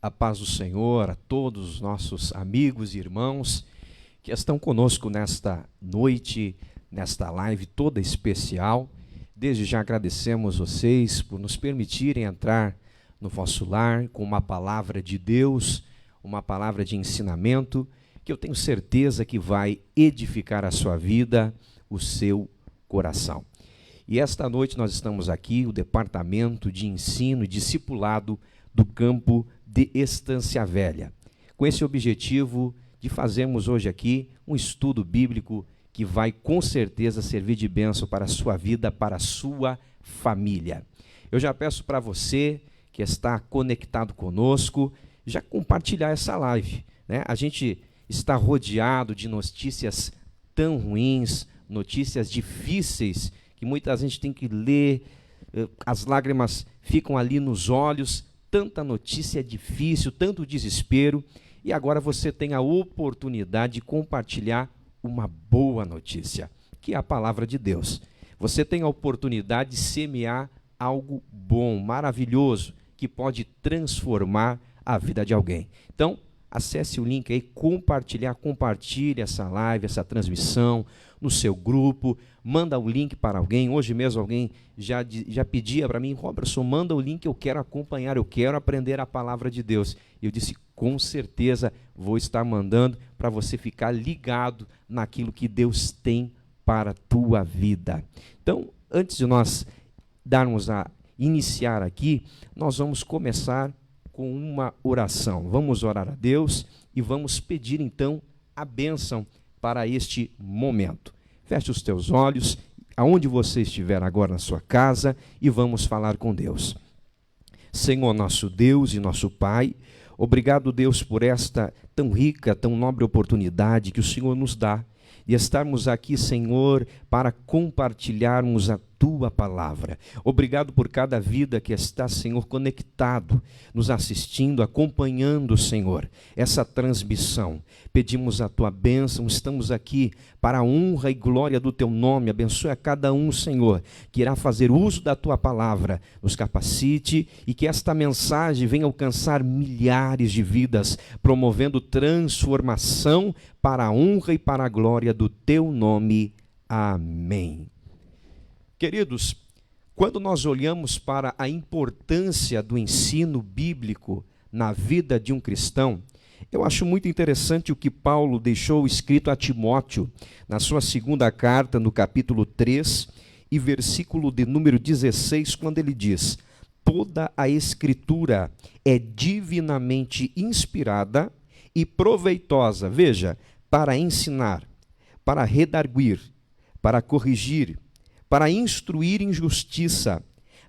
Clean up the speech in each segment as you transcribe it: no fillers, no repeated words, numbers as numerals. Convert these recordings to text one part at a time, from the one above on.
A paz do Senhor a todos os nossos amigos e irmãos que estão conosco nesta noite, nesta live toda especial. Desde já agradecemos vocês por nos permitirem entrar no vosso lar com uma palavra de Deus, uma palavra de ensinamento, que eu tenho certeza que vai edificar a sua vida, o seu coração. E esta noite nós estamos aqui, o Departamento de Ensino e Discipulado do Campo de Estância Velha, com esse objetivo de fazermos hoje aqui um estudo bíblico que vai com certeza servir de bênção para a sua vida, para a sua família. Eu já peço para você que está conectado conosco, já compartilhar essa live, né? A gente está rodeado de notícias tão ruins, notícias difíceis, que muita gente tem que ler, as lágrimas ficam ali nos olhos, tanta notícia difícil, tanto desespero, e agora você tem a oportunidade de compartilhar uma boa notícia, que é a palavra de Deus. Você tem a oportunidade de semear algo bom, maravilhoso, que pode transformar a vida de alguém. Então, acesse o link aí, compartilhe essa live, essa transmissão no seu grupo, manda o link para alguém. Hoje mesmo alguém já pedia para mim: Robertson, manda o link, eu quero acompanhar, eu quero aprender a palavra de Deus. E eu disse: com certeza vou estar mandando para você ficar ligado naquilo que Deus tem para a tua vida. Então, antes de nós iniciar aqui, nós vamos começar com uma oração. Vamos orar a Deus e vamos pedir então a bênção para este momento. Feche os teus olhos, aonde você estiver agora na sua casa, e vamos falar com Deus. Senhor, nosso Deus e nosso Pai, obrigado, Deus, por esta tão rica, tão nobre oportunidade que o Senhor nos dá de estarmos aqui, Senhor, para compartilharmos a Tua palavra. Obrigado por cada vida que está, Senhor, conectado, nos assistindo, acompanhando, Senhor, essa transmissão. Pedimos a Tua bênção, estamos aqui para a honra e glória do Teu nome. Abençoe a cada um, Senhor, que irá fazer uso da Tua palavra. Nos capacite e que esta mensagem venha alcançar milhares de vidas, promovendo transformação para a honra e para a glória do Teu nome. Amém. Queridos, quando nós olhamos para a importância do ensino bíblico na vida de um cristão, eu acho muito interessante o que Paulo deixou escrito a Timóteo, na sua segunda carta, no capítulo 3, e versículo de número 16, quando ele diz: toda a Escritura é divinamente inspirada e proveitosa, veja, para ensinar, para redarguir, para corrigir, para instruir em justiça,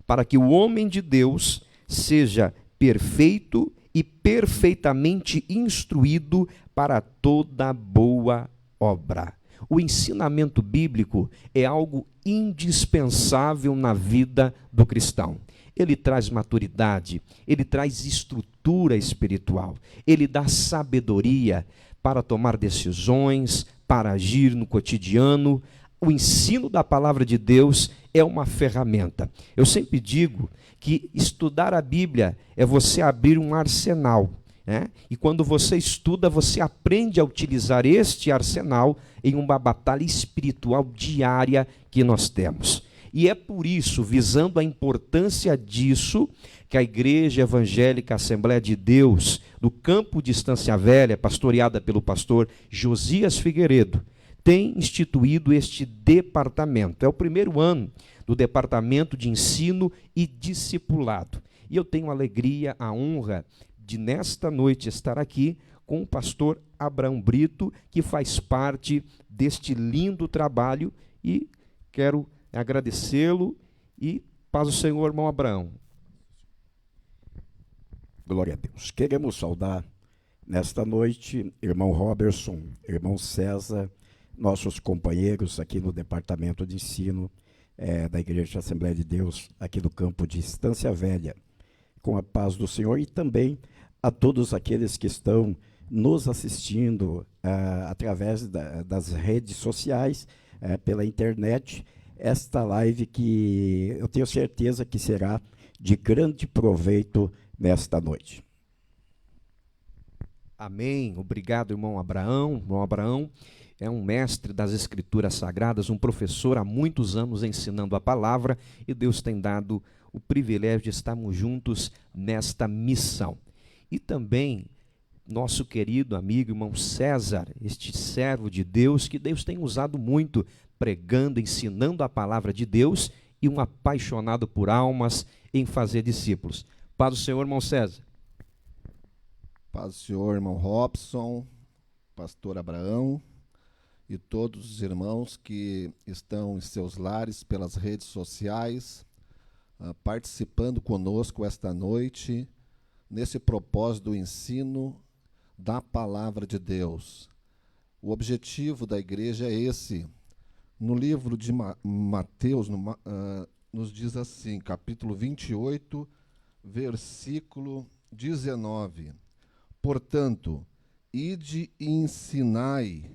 para que o homem de Deus seja perfeito e perfeitamente instruído para toda boa obra. O ensinamento bíblico é algo indispensável na vida do cristão. Ele traz maturidade, ele traz estrutura espiritual, ele dá sabedoria para tomar decisões, para agir no cotidiano. O ensino da palavra de Deus é uma ferramenta. Eu sempre digo que estudar a Bíblia é você abrir um arsenal, né? E quando você estuda, você aprende a utilizar este arsenal em uma batalha espiritual diária que nós temos. E é por isso, visando a importância disso, que a Igreja Evangélica Assembleia de Deus, do Campo de Estância Velha, pastoreada pelo pastor Josias Figueiredo, tem instituído este departamento. É o primeiro ano do Departamento de Ensino e Discipulado. E eu tenho a alegria, a honra de, nesta noite, estar aqui com o pastor Abraão Brito, que faz parte deste lindo trabalho, e quero agradecê-lo. E paz do Senhor, irmão Abraão. Glória a Deus. Queremos saudar nesta noite irmão Robertson, irmão César, nossos companheiros aqui no Departamento de Ensino da Igreja Assembleia de Deus, aqui do Campo de Estância Velha, com a paz do Senhor, e também a todos aqueles que estão nos assistindo através das redes sociais, pela internet, esta live que eu tenho certeza que será de grande proveito nesta noite. Amém. Obrigado, irmão Abraão. Irmão Abraão é um mestre das Escrituras Sagradas, um professor há muitos anos ensinando a palavra, e Deus tem dado o privilégio de estarmos juntos nesta missão. E também nosso querido amigo, irmão César, este servo de Deus, que Deus tem usado muito, pregando, ensinando a palavra de Deus, e um apaixonado por almas em fazer discípulos. Paz do Senhor, irmão César. Paz do Senhor, irmão Robson, pastor Abraão e todos os irmãos que estão em seus lares pelas redes sociais, participando conosco esta noite, nesse propósito do ensino da palavra de Deus. O objetivo da igreja é esse. No livro de Mateus, nos diz assim, capítulo 28, versículo 19. Portanto, ide e ensinai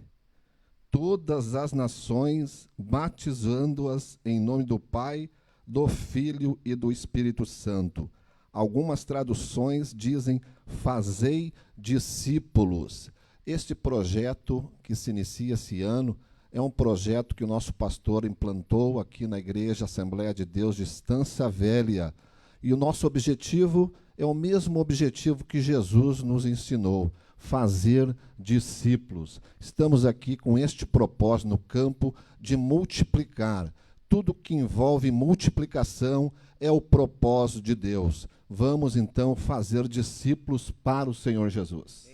todas as nações, batizando-as em nome do Pai, do Filho e do Espírito Santo. Algumas traduções dizem, fazei discípulos. Este projeto que se inicia esse ano é um projeto que o nosso pastor implantou aqui na Igreja Assembleia de Deus de Estância Velha. E o nosso objetivo é o mesmo objetivo que Jesus nos ensinou, fazer discípulos. Estamos aqui com este propósito no campo de multiplicar. Tudo que envolve multiplicação é o propósito de Deus. Vamos, então, fazer discípulos para o Senhor Jesus.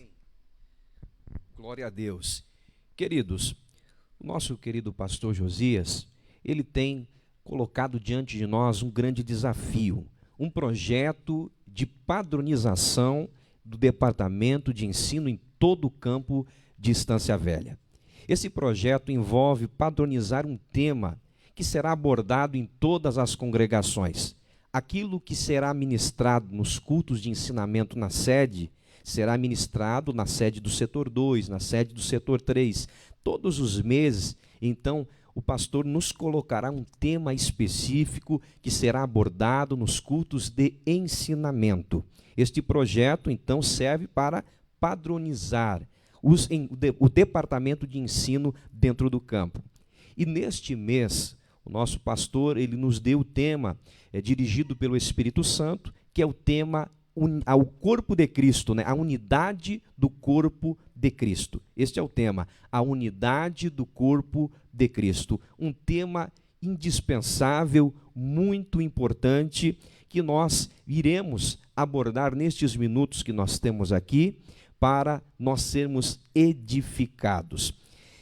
Glória a Deus. Queridos, o nosso querido pastor Josias, ele tem colocado diante de nós um grande desafio, um projeto de padronização do Departamento de Ensino em todo o campo de Estância Velha. Esse projeto envolve padronizar um tema que será abordado em todas as congregações. Aquilo que será ministrado nos cultos de ensinamento na sede, será ministrado na sede do setor 2, na sede do setor 3. Todos os meses, então, o pastor nos colocará um tema específico que será abordado nos cultos de ensinamento. Este projeto, então, serve para padronizar o departamento de ensino dentro do campo. E neste mês, o nosso pastor, ele nos deu o tema, dirigido pelo Espírito Santo, que é o tema ao corpo de Cristo, né? A unidade do corpo de Cristo. Este é o tema, a unidade do corpo de Cristo. Um tema indispensável, muito importante, que nós iremos abordar nestes minutos que nós temos aqui, para nós sermos edificados.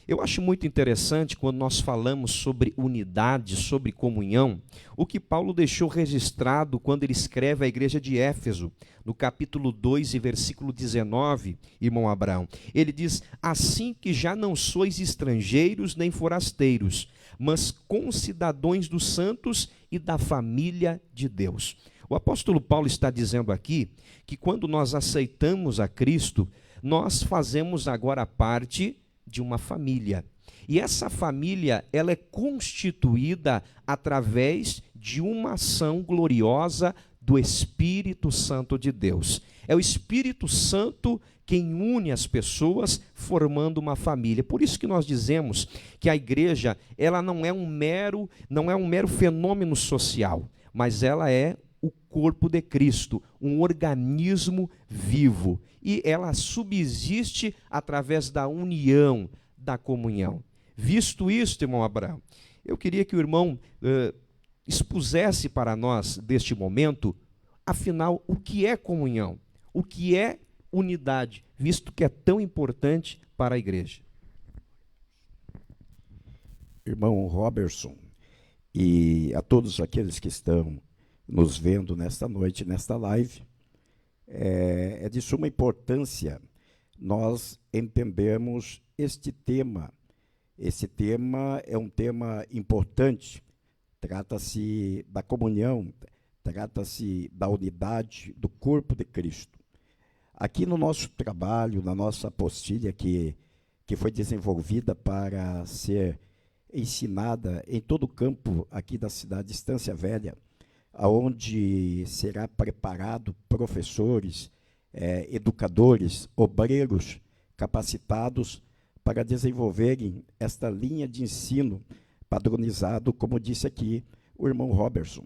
Eu acho muito interessante quando nós falamos sobre unidade, sobre comunhão, o que Paulo deixou registrado quando ele escreve à igreja de Éfeso, no capítulo 2 e versículo 19, irmão Abraão. Ele diz, assim que já não sois estrangeiros nem forasteiros, mas concidadãos dos santos e da família de Deus. O apóstolo Paulo está dizendo aqui que quando nós aceitamos a Cristo, nós fazemos agora parte de uma família. E essa família, ela é constituída através de uma ação gloriosa do Espírito Santo de Deus. É o Espírito Santo quem une as pessoas formando uma família. Por isso que nós dizemos que a igreja, ela não é um mero fenômeno social, mas ela é o corpo de Cristo, um organismo vivo. E ela subsiste através da união, da comunhão. Visto isto, irmão Abraão, eu queria que o irmão expusesse para nós, deste momento, afinal, o que é comunhão? O que é unidade, visto que é tão importante para a igreja? Irmão Robertson, e a todos aqueles que estão nos vendo nesta noite, nesta live, é de suma importância nós entendermos este tema. Esse tema é um tema importante, trata-se da comunhão, trata-se da unidade do corpo de Cristo. Aqui no nosso trabalho, na nossa apostila que foi desenvolvida para ser ensinada em todo o campo aqui da cidade de Estância Velha, onde será preparado professores educadores, obreiros capacitados para desenvolverem esta linha de ensino padronizado, como disse aqui o irmão Robertson.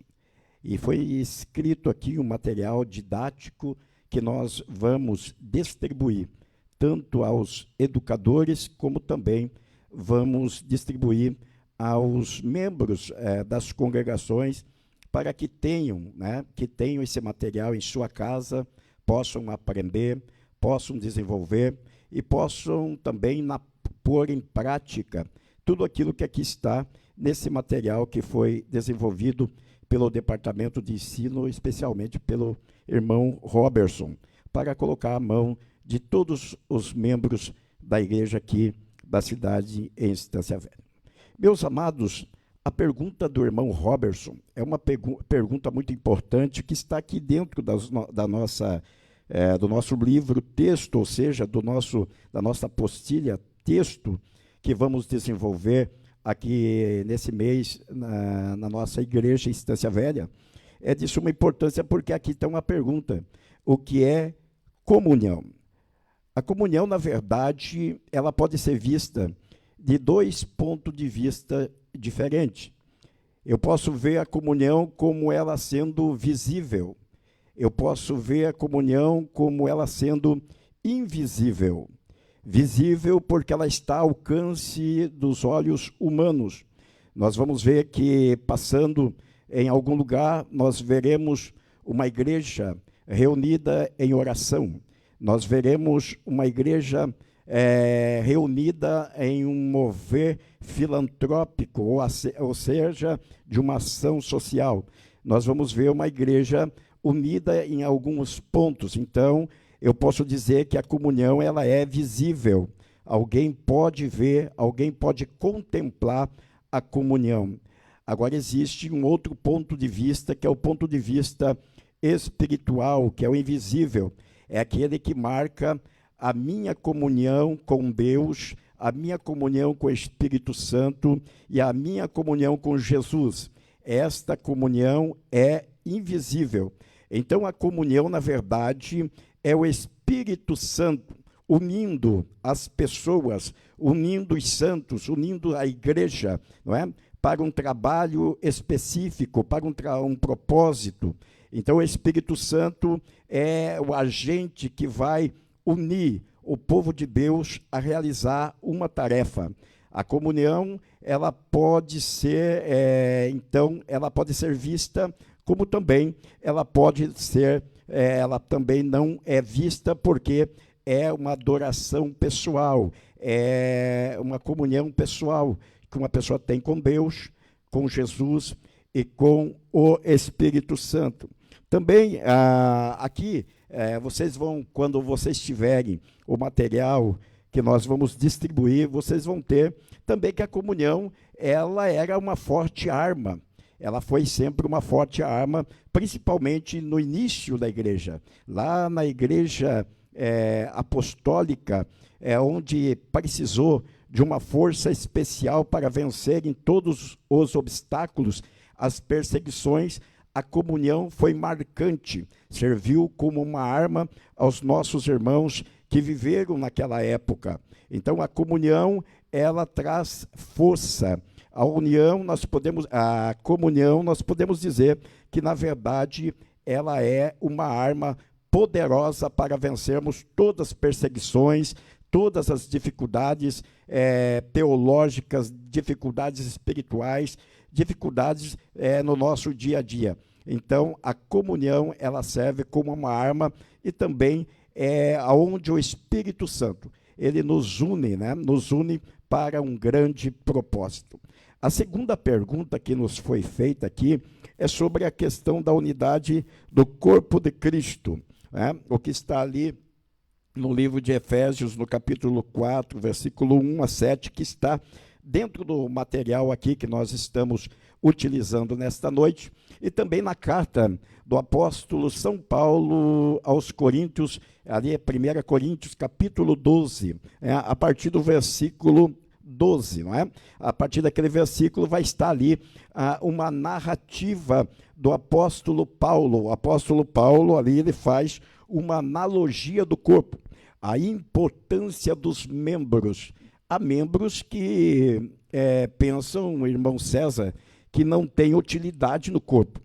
E foi escrito aqui um material didático que nós vamos distribuir tanto aos educadores, como também vamos distribuir aos membros das congregações, para que tenham esse material em sua casa, possam aprender, possam desenvolver e possam também pôr em prática tudo aquilo que aqui está nesse material que foi desenvolvido pelo Departamento de Ensino, especialmente pelo irmão Robertson, para colocar à mão de todos os membros da igreja aqui da cidade em Estância Velha. Meus amados, a pergunta do irmão Robertson é uma pergunta muito importante que está aqui dentro do nosso livro texto, ou seja, da nossa apostila texto, que vamos desenvolver aqui nesse mês na nossa igreja Estância Velha. É de suma importância porque aqui está uma pergunta: o que é comunhão? A comunhão, na verdade, ela pode ser vista de 2 pontos de vista diferentes. Eu posso ver a comunhão como ela sendo visível. Eu posso ver a comunhão como ela sendo invisível. Visível porque ela está ao alcance dos olhos humanos. Nós vamos ver que, passando em algum lugar, nós veremos uma igreja reunida em oração. Nós veremos uma igreja reunida em um mover filantrópico, ou seja, de uma ação social. Nós vamos ver uma igreja unida em alguns pontos. Então, eu posso dizer que a comunhão ela é visível. Alguém pode ver, alguém pode contemplar a comunhão. Agora, existe um outro ponto de vista, que é o ponto de vista espiritual, que é o invisível. É aquele que marca a minha comunhão com Deus, a minha comunhão com o Espírito Santo e a minha comunhão com Jesus. Esta comunhão é invisível. Então, a comunhão, na verdade, é o Espírito Santo unindo as pessoas, unindo os santos, unindo a igreja, não é? Para um trabalho específico, para um propósito. Então, o Espírito Santo é o agente que vai unir o povo de Deus a realizar uma tarefa. A comunhão, ela pode ser, ela pode ser vista, como também ela pode ser, ela também não é vista porque é uma adoração pessoal, é uma comunhão pessoal que uma pessoa tem com Deus, com Jesus e com o Espírito Santo. Também, aqui, vocês vão, quando vocês tiverem o material que nós vamos distribuir, vocês vão ter também que a comunhão, ela era uma forte arma. Ela foi sempre uma forte arma, principalmente no início da igreja. Lá na igreja apostólica, onde precisou de uma força especial para vencer em todos os obstáculos, as perseguições, a comunhão foi marcante, serviu como uma arma aos nossos irmãos que viveram naquela época. Então, a comunhão, ela traz força. A comunhão, nós podemos dizer que, na verdade, ela é uma arma poderosa para vencermos todas as perseguições, todas as dificuldades teológicas, dificuldades espirituais, dificuldades no nosso dia a dia. Então, a comunhão, ela serve como uma arma e também onde o Espírito Santo, ele nos une, né? Nos une para um grande propósito. A segunda pergunta que nos foi feita aqui é sobre a questão da unidade do corpo de Cristo, né? O que está ali no livro de Efésios, no capítulo 4, versículo 1 a 7, que está dentro do material aqui que nós estamos utilizando nesta noite, e também na carta do apóstolo São Paulo aos Coríntios, ali é 1 Coríntios, capítulo 12, a partir do versículo 12, não é? A partir daquele versículo vai estar ali uma narrativa do apóstolo Paulo. O apóstolo Paulo ali ele faz uma analogia do corpo, a importância dos membros. Há membros que pensam, irmão César, que não tem utilidade no corpo.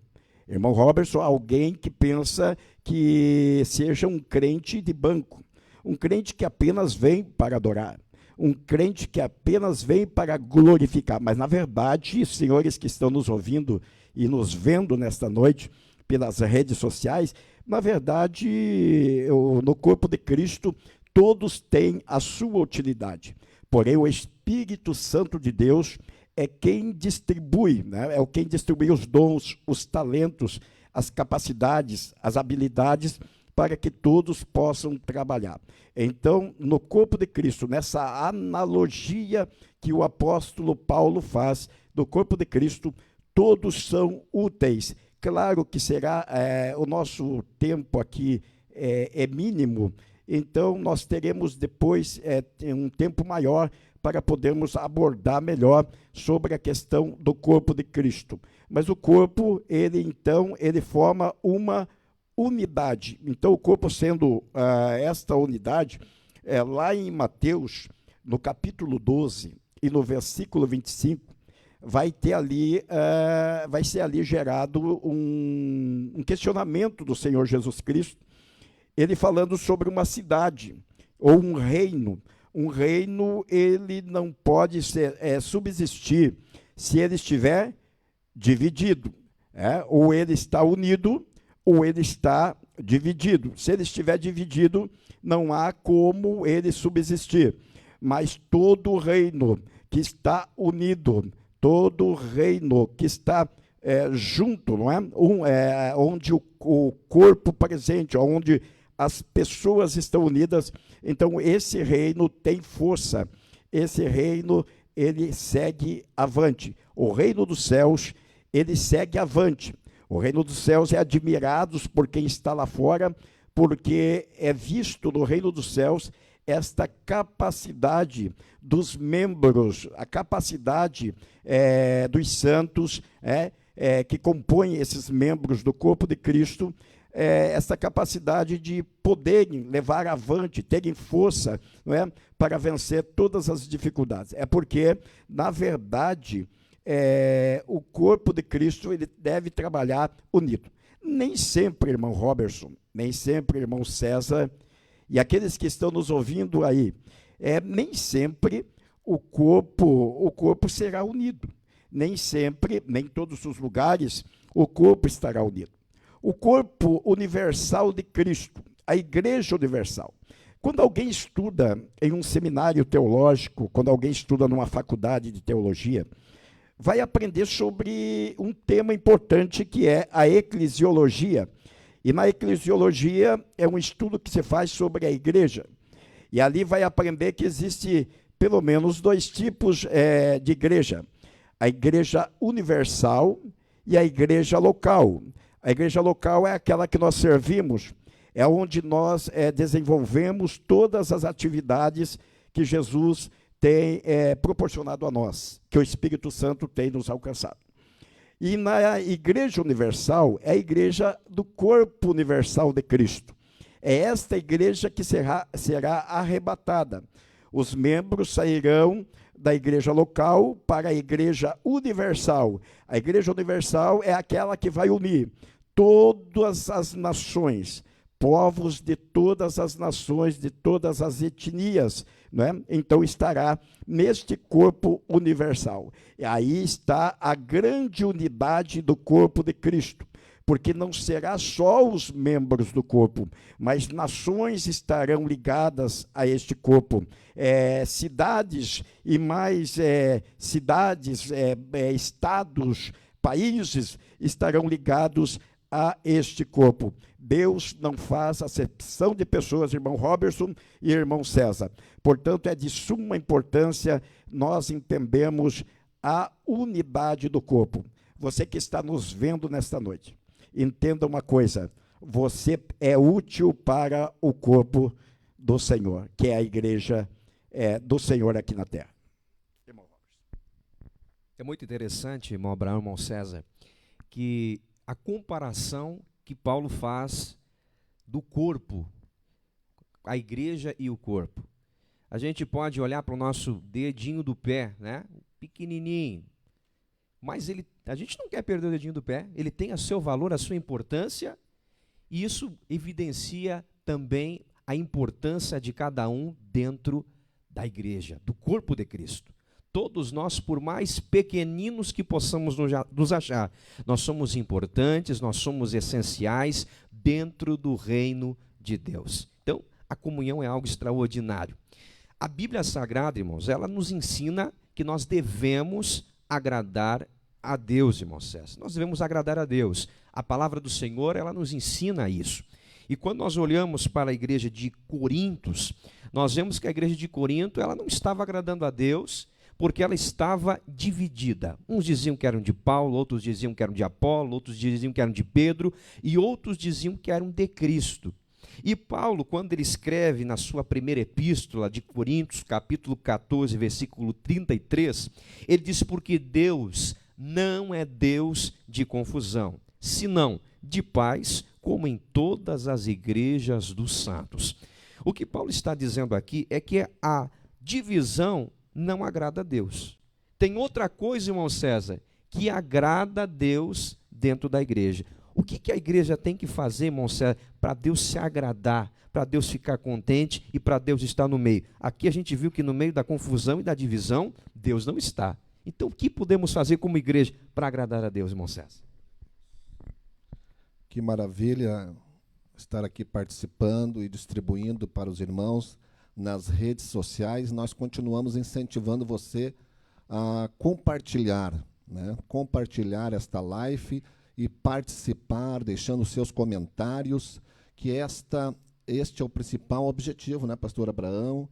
Irmão Robertson, alguém que pensa que seja um crente de banco, um crente que apenas vem para adorar, um crente que apenas vem para glorificar. Mas, na verdade, senhores que estão nos ouvindo e nos vendo nesta noite pelas redes sociais, na verdade, no corpo de Cristo, todos têm a sua utilidade. Porém, o Espírito Santo de Deus é quem distribui, né? É quem distribui os dons, os talentos, as capacidades, as habilidades, para que todos possam trabalhar. Então, no corpo de Cristo, nessa analogia que o apóstolo Paulo faz do corpo de Cristo, todos são úteis. Claro que será, o nosso tempo aqui é mínimo, então nós teremos depois um tempo maior para podermos abordar melhor sobre a questão do corpo de Cristo. Mas o corpo, ele forma uma unidade. Então, o corpo sendo esta unidade, lá em Mateus, no capítulo 12 e no versículo 25, vai ser ali gerado um questionamento do Senhor Jesus Cristo, ele falando sobre uma cidade ou um reino. Um reino, ele não pode subsistir se ele estiver dividido. Ou ele está unido, ou ele está dividido. Se ele estiver dividido, não há como ele subsistir. Mas todo reino que está unido, todo reino que está junto, não é? Onde o corpo presente, onde as pessoas estão unidas, então esse reino tem força, esse reino, ele segue avante. O reino dos céus, ele segue avante. O reino dos céus é admirado por quem está lá fora, porque é visto no reino dos céus esta capacidade dos membros, a capacidade dos santos, que compõem esses membros do corpo de Cristo, essa capacidade de poderem levar avante, terem força, não é, para vencer todas as dificuldades. É porque, na verdade, o corpo de Cristo, ele deve trabalhar unido. Nem sempre, irmão Robertson, nem sempre, irmão César, e aqueles que estão nos ouvindo aí, nem sempre o corpo será unido. Nem sempre, nem em todos os lugares, o corpo estará unido. O corpo universal de Cristo, a Igreja Universal. Quando alguém estuda em um seminário teológico, quando alguém estuda numa faculdade de teologia, vai aprender sobre um tema importante que é a eclesiologia. E na eclesiologia é um estudo que se faz sobre a igreja. E ali vai aprender que existe pelo menos 2 tipos de igreja. A igreja universal e a igreja local. A igreja local é aquela que nós servimos, é onde nós desenvolvemos todas as atividades que Jesus tem proporcionado a nós, que o Espírito Santo tem nos alcançado. E na igreja universal, é a igreja do corpo universal de Cristo. É esta igreja que será arrebatada. Os membros sairão da igreja local para a igreja universal. A igreja universal é aquela que vai unir todas as nações, povos de todas as nações, de todas as etnias, não é? Então estará neste corpo universal. E aí está a grande unidade do corpo de Cristo, porque não será só os membros do corpo, mas nações estarão ligadas a este corpo. Cidades e mais cidades, estados, países estarão ligados a este corpo. Deus não faz acepção de pessoas, irmão Robertson e irmão César. Portanto, é de suma importância nós entendemos a unidade do corpo. Você que está nos vendo nesta noite, entenda uma coisa: você é útil para o corpo do Senhor, que é a igreja do Senhor aqui na terra. É muito interessante, irmão Abraão, irmão César, que a comparação que Paulo faz do corpo, a igreja e o corpo. A gente pode olhar para o nosso dedinho do pé, né? Pequenininho, mas a gente não quer perder o dedinho do pé, ele tem o seu valor, a sua importância, e isso evidencia também a importância de cada um dentro da igreja, do corpo de Cristo. Todos nós, por mais pequeninos que possamos nos achar, nós somos importantes, nós somos essenciais dentro do reino de Deus. Então, a comunhão é algo extraordinário. A Bíblia Sagrada, irmãos, ela nos ensina que nós devemos agradar a Deus, irmãos César. Nós devemos agradar a Deus. A palavra do Senhor, ela nos ensina isso. E quando nós olhamos para a igreja de Corintos, nós vemos que a igreja de Corinto, ela não estava agradando a Deus, porque ela estava dividida. Uns diziam que eram de Paulo, outros diziam que eram de Apolo, outros diziam que eram de Pedro, e outros diziam que eram de Cristo. E Paulo, quando ele escreve na sua primeira epístola de Coríntios, capítulo 14, versículo 33, ele diz: porque Deus não é Deus de confusão, senão de paz, como em todas as igrejas dos santos. O que Paulo está dizendo aqui é que a divisão não agrada a Deus. Tem outra coisa, irmão César, que agrada a Deus dentro da igreja. O que a igreja tem que fazer, irmão César, para Deus se agradar, para Deus ficar contente e para Deus estar no meio? Aqui a gente viu que no meio da confusão e da divisão, Deus não está. Então, o que podemos fazer como igreja para agradar a Deus, irmão César? Que maravilha estar aqui participando e distribuindo para os irmãos nas redes sociais. Nós continuamos incentivando você a compartilhar, né? Compartilhar esta live e participar, deixando seus comentários, que este é o principal objetivo, né, pastor Abraão,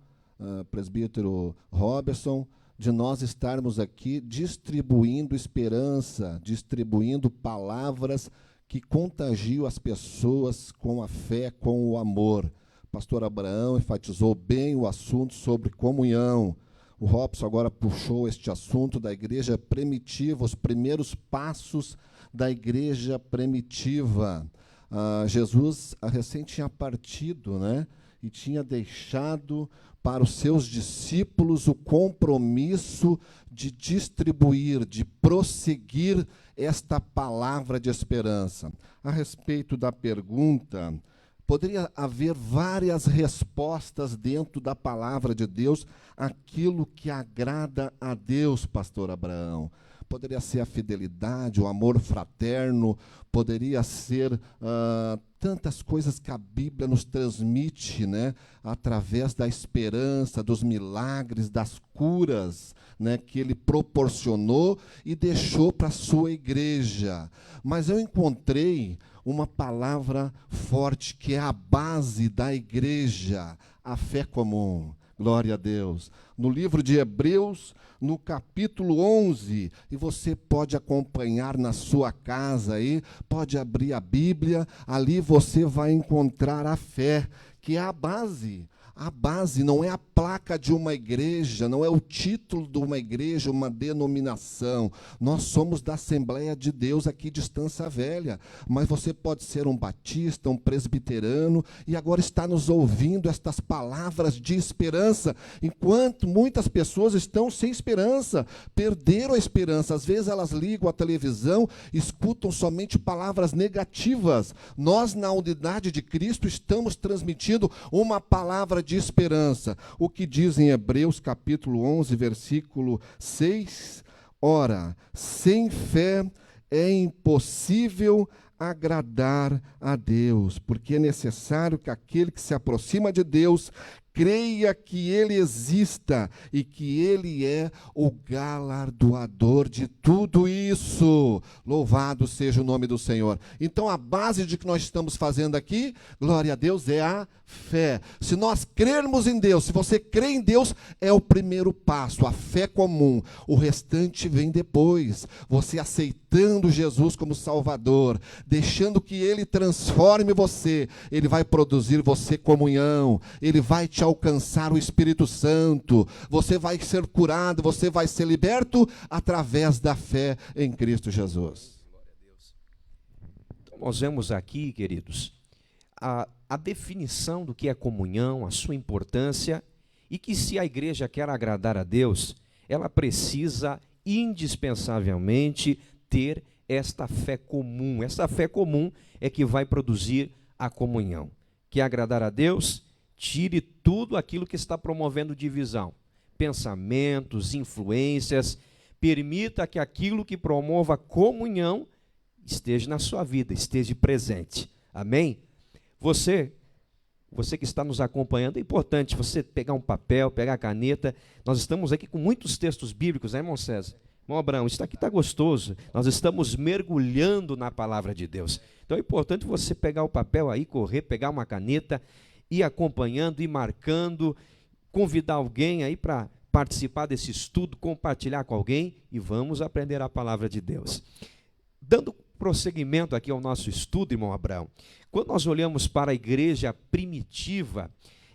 presbítero Robertson, de nós estarmos aqui distribuindo esperança, distribuindo palavras que contagiam as pessoas com a fé, com o amor. Pastor Abraão enfatizou bem o assunto sobre comunhão. O Robson agora puxou este assunto da igreja primitiva, os primeiros passos da igreja primitiva. Jesus recém tinha partido, né? E tinha deixado para os seus discípulos o compromisso de distribuir, de prosseguir esta palavra de esperança. A respeito da pergunta, poderia haver várias respostas dentro da palavra de Deus, aquilo que agrada a Deus, pastor Abraão. Poderia ser a fidelidade, o amor fraterno, poderia ser tantas coisas que a Bíblia nos transmite, né, através da esperança, dos milagres, das curas, né, que ele proporcionou e deixou para a sua igreja. Mas eu encontrei uma palavra forte que é a base da igreja, a fé comum. Glória a Deus. No livro de Hebreus, no capítulo 11, e você pode acompanhar na sua casa aí, pode abrir a Bíblia, ali você vai encontrar a fé, que é a base. A base não é a placa de uma igreja, não é o título de uma igreja, uma denominação. Nós somos da Assembleia de Deus aqui de Estância Velha, mas você pode ser um batista, um presbiterano, e agora está nos ouvindo estas palavras de esperança, enquanto muitas pessoas estão sem esperança, perderam a esperança. Às vezes elas ligam a televisão, escutam somente palavras negativas. Nós, na unidade de Cristo, estamos transmitindo uma palavra de esperança. O que diz em Hebreus capítulo 11, versículo 6, ora, sem fé é impossível agradar a Deus, porque é necessário que aquele que se aproxima de Deus creia que Ele exista e que Ele é o galardoador de tudo isso. Louvado seja o nome do Senhor. Então, a base de que nós estamos fazendo aqui, glória a Deus, é a fé. Se nós crermos em Deus, se você crê em Deus, é o primeiro passo, a fé comum. O restante vem depois. Você aceitando Jesus como Salvador, deixando que Ele transforme você, Ele vai produzir você comunhão, Ele vai te alcançar o Espírito Santo, você vai ser curado, você vai ser liberto através da fé em Cristo Jesus. Então, nós vemos aqui, queridos, a definição do que é comunhão, a sua importância, e que se a igreja quer agradar a Deus, ela precisa indispensavelmente ter esta fé comum. Essa fé comum é que vai produzir a comunhão. Quer agradar a Deus? Tire tudo aquilo que está promovendo divisão. Pensamentos, influências. Permita que aquilo que promova comunhão esteja na sua vida, esteja presente. Amém? Você que está nos acompanhando, é importante você pegar um papel, pegar a caneta. Nós estamos aqui com muitos textos bíblicos, né, irmão César? Irmão Abraão, isso aqui está gostoso. Nós estamos mergulhando na palavra de Deus. Então é importante você pegar o papel aí, correr, pegar uma caneta, ir acompanhando, ir marcando, convidar alguém aí para participar desse estudo, compartilhar com alguém e vamos aprender a palavra de Deus. Dando prosseguimento aqui ao nosso estudo, irmão Abraão, quando nós olhamos para a igreja primitiva,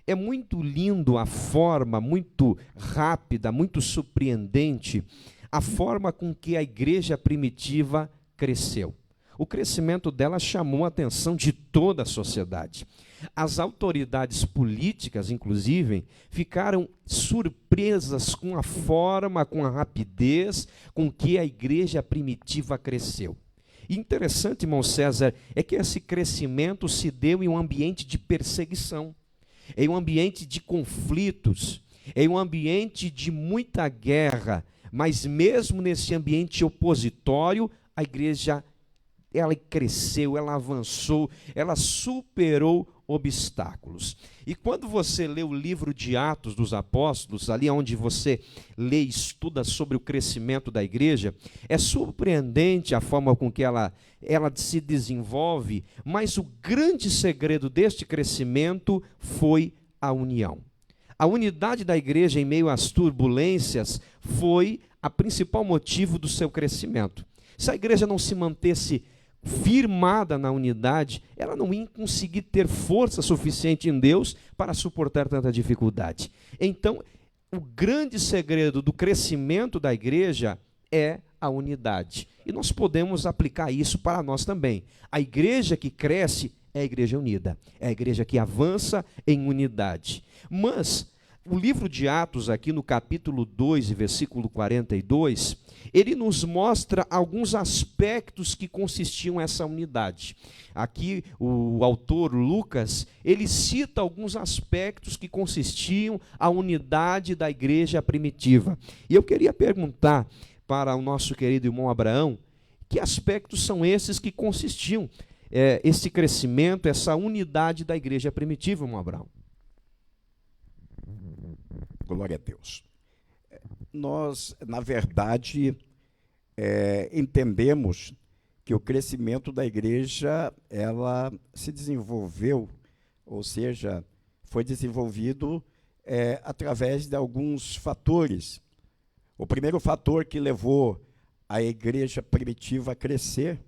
é muito lindo a forma, muito rápida, muito surpreendente, a forma com que a igreja primitiva cresceu. O crescimento dela chamou a atenção de toda a sociedade. As autoridades políticas, inclusive, ficaram surpresas com a forma, com a rapidez com que a igreja primitiva cresceu. Interessante, irmão César, é que esse crescimento se deu em um ambiente de perseguição, em um ambiente de conflitos, em um ambiente de muita guerra, mas mesmo nesse ambiente opositório, a igreja ela cresceu, ela avançou, ela superou obstáculos. E quando você lê o livro de Atos dos Apóstolos, ali onde você lê e estuda sobre o crescimento da igreja, é surpreendente a forma com que ela se desenvolve, mas o grande segredo deste crescimento foi a união. A unidade da igreja em meio às turbulências foi o principal motivo do seu crescimento. Se a igreja não se mantesse firmada na unidade, ela não ia conseguir ter força suficiente em Deus para suportar tanta dificuldade. Então, o grande segredo do crescimento da igreja é a unidade. E nós podemos aplicar isso para nós também. A igreja que cresce é a igreja unida, é a igreja que avança em unidade. Mas o livro de Atos, aqui no capítulo 2, versículo 42, ele nos mostra alguns aspectos que consistiam essa unidade. Aqui o autor Lucas, ele cita alguns aspectos que consistiam a unidade da igreja primitiva. E eu queria perguntar para o nosso querido irmão Abraão, que aspectos são esses que consistiam esse crescimento, essa unidade da igreja primitiva, irmão Abraão? Glória a Deus. Nós, na verdade, entendemos que o crescimento da igreja, ela se desenvolveu, ou seja, foi desenvolvido através de alguns fatores. O primeiro fator que levou a igreja primitiva a crescer,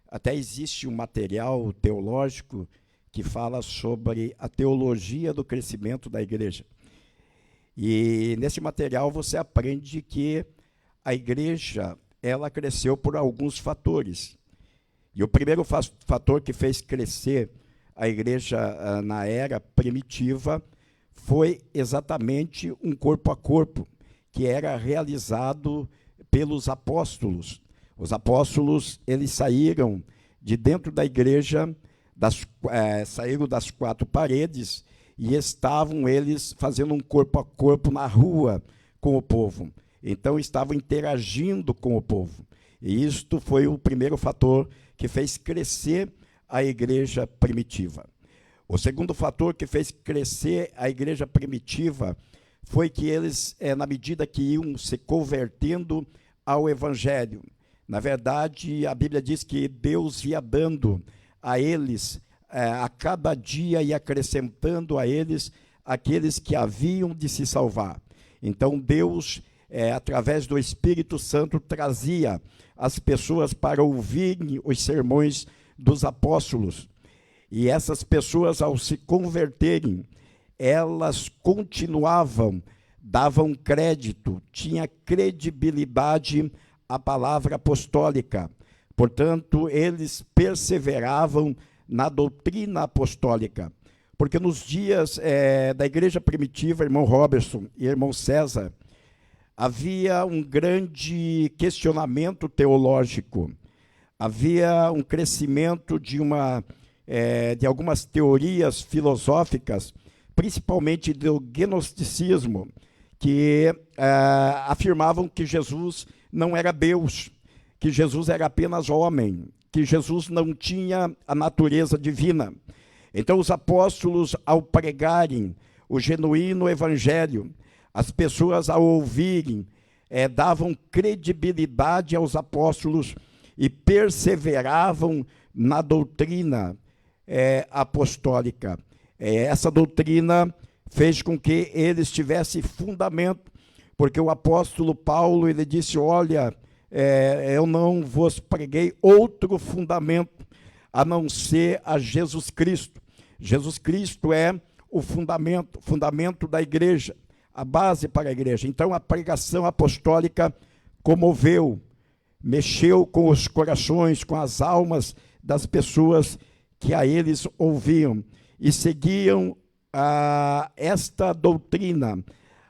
até existe um material teológico que fala sobre a teologia do crescimento da igreja. E nesse material você aprende que a igreja, ela cresceu por alguns fatores. E o primeiro fator que fez crescer a igreja na era primitiva foi exatamente um corpo a corpo, que era realizado pelos apóstolos. Os apóstolos, eles saíram de dentro da igreja, saíram das quatro paredes e estavam eles fazendo um corpo a corpo na rua com o povo. Então, estavam interagindo com o povo. E isto foi o primeiro fator que fez crescer a igreja primitiva. O segundo fator que fez crescer a igreja primitiva foi que eles, na medida que iam se convertendo ao evangelho, na verdade, a Bíblia diz que Deus ia dando a eles, a cada dia, e acrescentando a eles aqueles que haviam de se salvar. Então, Deus, através do Espírito Santo, trazia as pessoas para ouvirem os sermões dos apóstolos. E essas pessoas, ao se converterem, elas continuavam, davam crédito, tinha credibilidade à palavra apostólica. Portanto, eles perseveravam na doutrina apostólica. Porque nos dias da igreja primitiva, irmão Robertson e irmão César, havia um grande questionamento teológico, havia um crescimento de algumas teorias filosóficas, principalmente do gnosticismo, que afirmavam que Jesus não era Deus, que Jesus era apenas homem, que Jesus não tinha a natureza divina. Então, os apóstolos, ao pregarem o genuíno evangelho, as pessoas, ao ouvirem, davam credibilidade aos apóstolos e perseveravam na doutrina apostólica. Essa doutrina fez com que eles tivessem fundamento, porque o apóstolo Paulo, ele disse, olha, eu não vos preguei outro fundamento a não ser a Jesus Cristo. Jesus Cristo é o fundamento da igreja, a base para a igreja. Então, a pregação apostólica comoveu, mexeu com os corações, com as almas das pessoas que a eles ouviam e seguiam esta doutrina,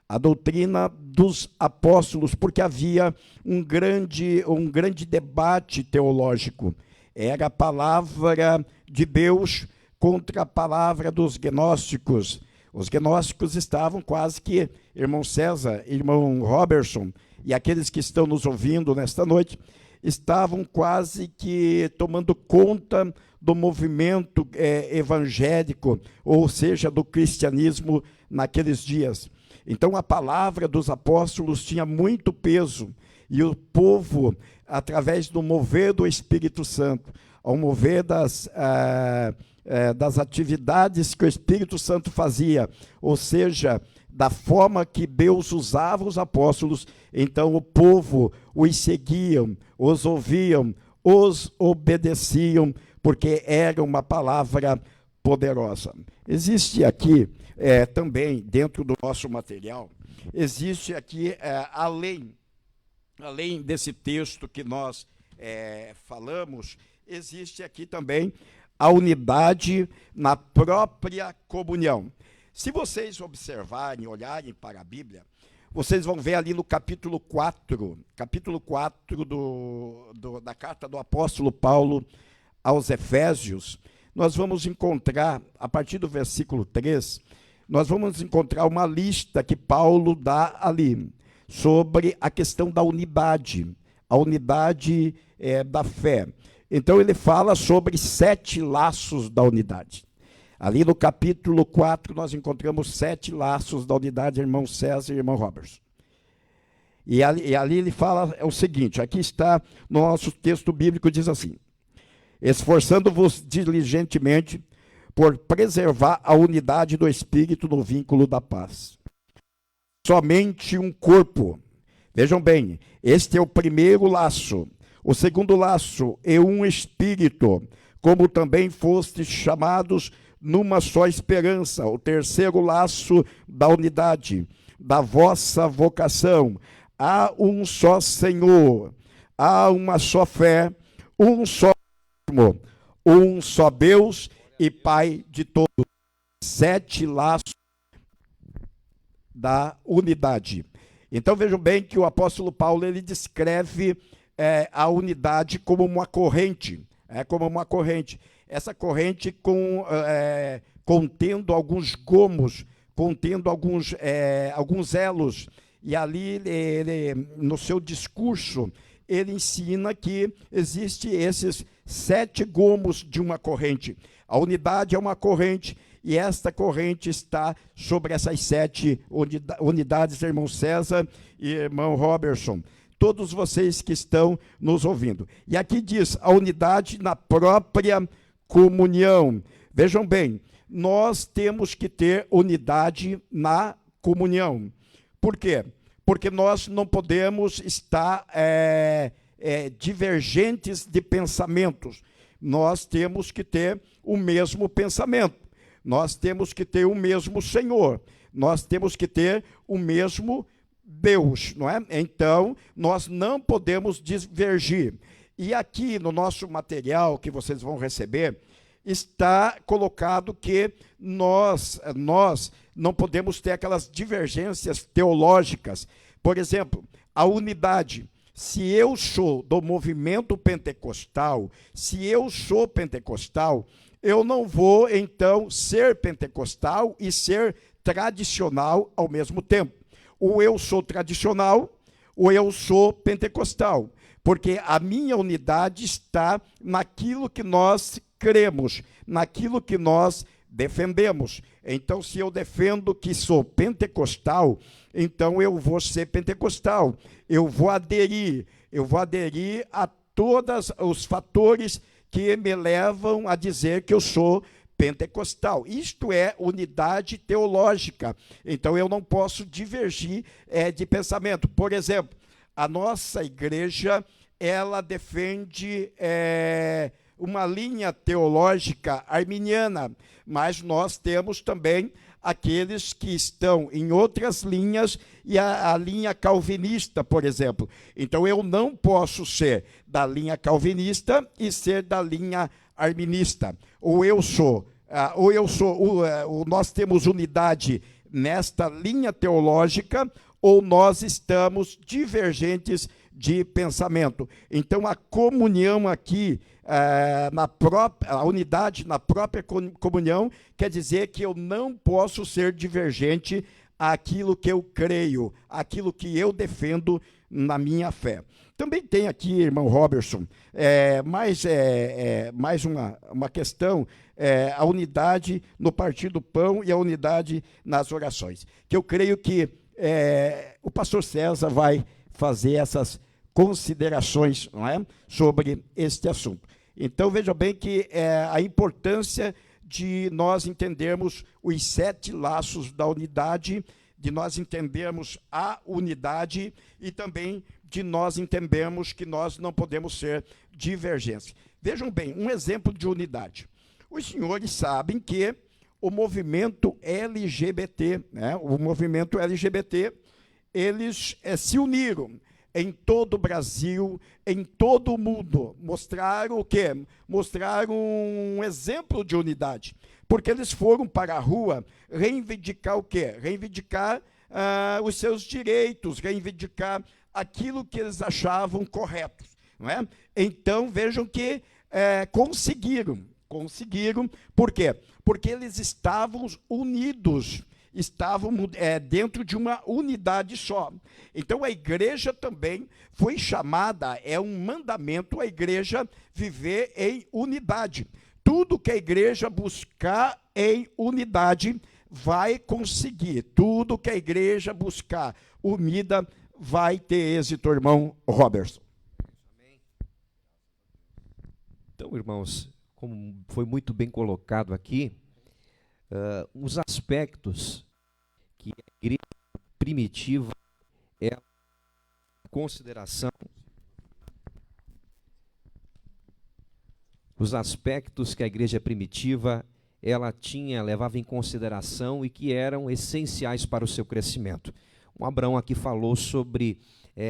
a doutrina dos apóstolos, porque havia um grande debate teológico. Era a palavra de Deus contra a palavra dos gnósticos. Os gnósticos estavam quase que, irmão César, irmão Robertson, e aqueles que estão nos ouvindo nesta noite, estavam quase que tomando conta do movimento evangélico, ou seja, do cristianismo naqueles dias. Então, a palavra dos apóstolos tinha muito peso, e o povo, através do mover do Espírito Santo, ao mover das atividades que o Espírito Santo fazia, ou seja, da forma que Deus usava os apóstolos, então o povo os seguiam, os ouviam, os obedeciam, porque era uma palavra poderosa. Existe aqui também, dentro do nosso material, existe aqui, além desse texto que nós falamos, existe aqui também a unidade na própria comunhão. Se vocês observarem, olharem para a Bíblia, vocês vão ver ali no capítulo 4 da carta do apóstolo Paulo aos Efésios, nós vamos encontrar, a partir do versículo 3, nós vamos encontrar uma lista que Paulo dá ali, sobre a questão da unidade, a unidade da fé. Então ele fala sobre 7 laços da unidade. Ali no capítulo 4 nós encontramos 7 laços da unidade, irmão César e irmão Robertson. E ali ele fala o seguinte, aqui está no nosso texto bíblico, diz assim, esforçando-vos diligentemente por preservar a unidade do Espírito no vínculo da paz. Somente um corpo. Vejam bem, este é o primeiro laço. O segundo laço é um espírito, como também fostes chamados numa só esperança. O terceiro laço da unidade, da vossa vocação. Há um só Senhor, há uma só fé, um só batismo, um só Deus e Pai de todos. 7 laços da unidade. Então vejam bem que o apóstolo Paulo ele descreve a unidade como uma corrente, como uma corrente. Essa corrente contendo alguns gomos, contendo alguns elos. E ali, no seu discurso, ele ensina que existem esses 7 gomos de uma corrente. A unidade é uma corrente, e esta corrente está sobre essas 7 unidades, irmão César e irmão Robertson. Todos vocês que estão nos ouvindo. E aqui diz, a unidade na própria comunhão. Vejam bem, nós temos que ter unidade na comunhão. Por quê? Porque nós não podemos estar divergentes de pensamentos. Nós temos que ter o mesmo pensamento. Nós temos que ter o mesmo Senhor. Nós temos que ter o mesmo Deus, não é? Então, nós não podemos divergir. E aqui no nosso material que vocês vão receber, está colocado que nós não podemos ter aquelas divergências teológicas. Por exemplo, a unidade. Se eu sou do movimento pentecostal, se eu sou pentecostal, eu não vou, então, ser pentecostal e ser tradicional ao mesmo tempo. Ou eu sou tradicional, ou eu sou pentecostal. Porque a minha unidade está naquilo que nós cremos, naquilo que nós defendemos. Então, se eu defendo que sou pentecostal, então eu vou ser pentecostal. Eu vou aderir a todos os fatores que me levam a dizer que eu sou pentecostal. Isto é unidade teológica. Então, eu não posso divergir de pensamento. Por exemplo, a nossa igreja, ela defende uma linha teológica arminiana, mas nós temos também aqueles que estão em outras linhas, e a linha calvinista, por exemplo. Então, eu não posso ser da linha calvinista e ser da linha arminista. Nós temos unidade nesta linha teológica, ou nós estamos divergentes de pensamento. Então, a comunhão aqui, a unidade na própria comunhão, quer dizer que eu não posso ser divergente àquilo que eu creio, àquilo que eu defendo na minha fé. Também tem aqui, irmão Robertson, mais uma questão, a unidade no partir do pão e a unidade nas orações, que eu creio que o pastor César vai fazer essas considerações, não é, sobre este assunto. Então, veja bem que a importância de nós entendermos os 7 laços da unidade, de nós entendermos a unidade e também de nós entendermos que nós não podemos ser divergentes. Vejam bem, um exemplo de unidade. Os senhores sabem que o movimento LGBT, eles se uniram em todo o Brasil, em todo o mundo. Mostraram o quê? Mostraram um exemplo de unidade. Porque eles foram para a rua reivindicar o quê? Reivindicar os seus direitos, reivindicar aquilo que eles achavam correto. Não é? Então, vejam que conseguiram. Por quê? Porque eles estavam unidos, estavam dentro de uma unidade só. Então, a igreja também foi chamada, é um mandamento, a igreja viver em unidade. Tudo que a igreja buscar em unidade vai conseguir. Tudo que a igreja buscar unida vai ter êxito, irmão Robertson. Então, irmãos, como foi muito bem colocado aqui, os aspectos que a igreja primitiva é a consideração, os aspectos que a igreja primitiva levava em consideração e que eram essenciais para o seu crescimento. O Abraão aqui falou sobre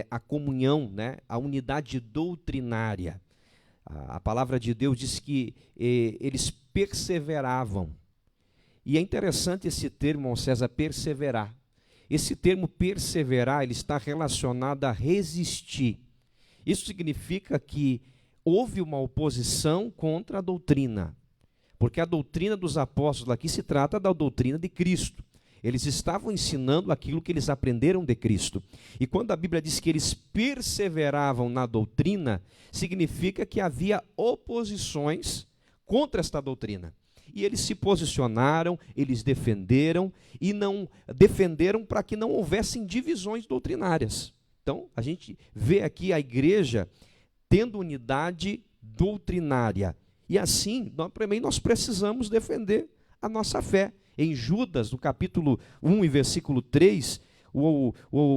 a comunhão, né, a unidade doutrinária. A palavra de Deus diz que eles perseveravam. E é interessante esse termo, irmão César, perseverar. Esse termo perseverar, ele está relacionado a resistir. Isso significa que houve uma oposição contra a doutrina. Porque a doutrina dos apóstolos aqui se trata da doutrina de Cristo. Eles estavam ensinando aquilo que eles aprenderam de Cristo. E quando a Bíblia diz que eles perseveravam na doutrina, significa que havia oposições contra esta doutrina. E eles se posicionaram, eles defenderam, e não defenderam para que não houvessem divisões doutrinárias. Então, a gente vê aqui a igreja tendo unidade doutrinária. E assim, nós precisamos defender a nossa fé. Em Judas, no capítulo 1 e versículo 3, o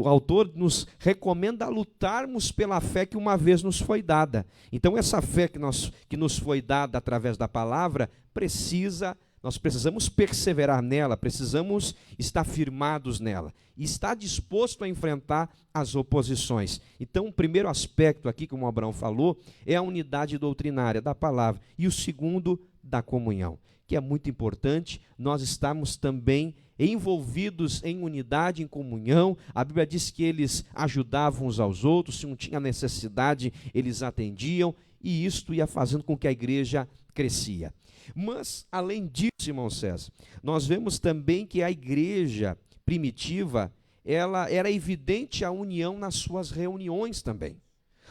autor nos recomenda lutarmos pela fé que uma vez nos foi dada. Então, essa fé que nos foi dada através da palavra, nós precisamos perseverar nela, precisamos estar firmados nela e estar disposto a enfrentar as oposições. Então, o primeiro aspecto aqui, como o Abraão falou, é a unidade doutrinária da palavra. E o segundo, da comunhão, que é muito importante nós estarmos também envolvidos em unidade, em comunhão. A Bíblia diz que eles ajudavam uns aos outros, se um tinha necessidade, eles atendiam, e isto ia fazendo com que a igreja crescia. Mas, além disso, irmão César, nós vemos também que a igreja primitiva, ela era evidente a união nas suas reuniões também.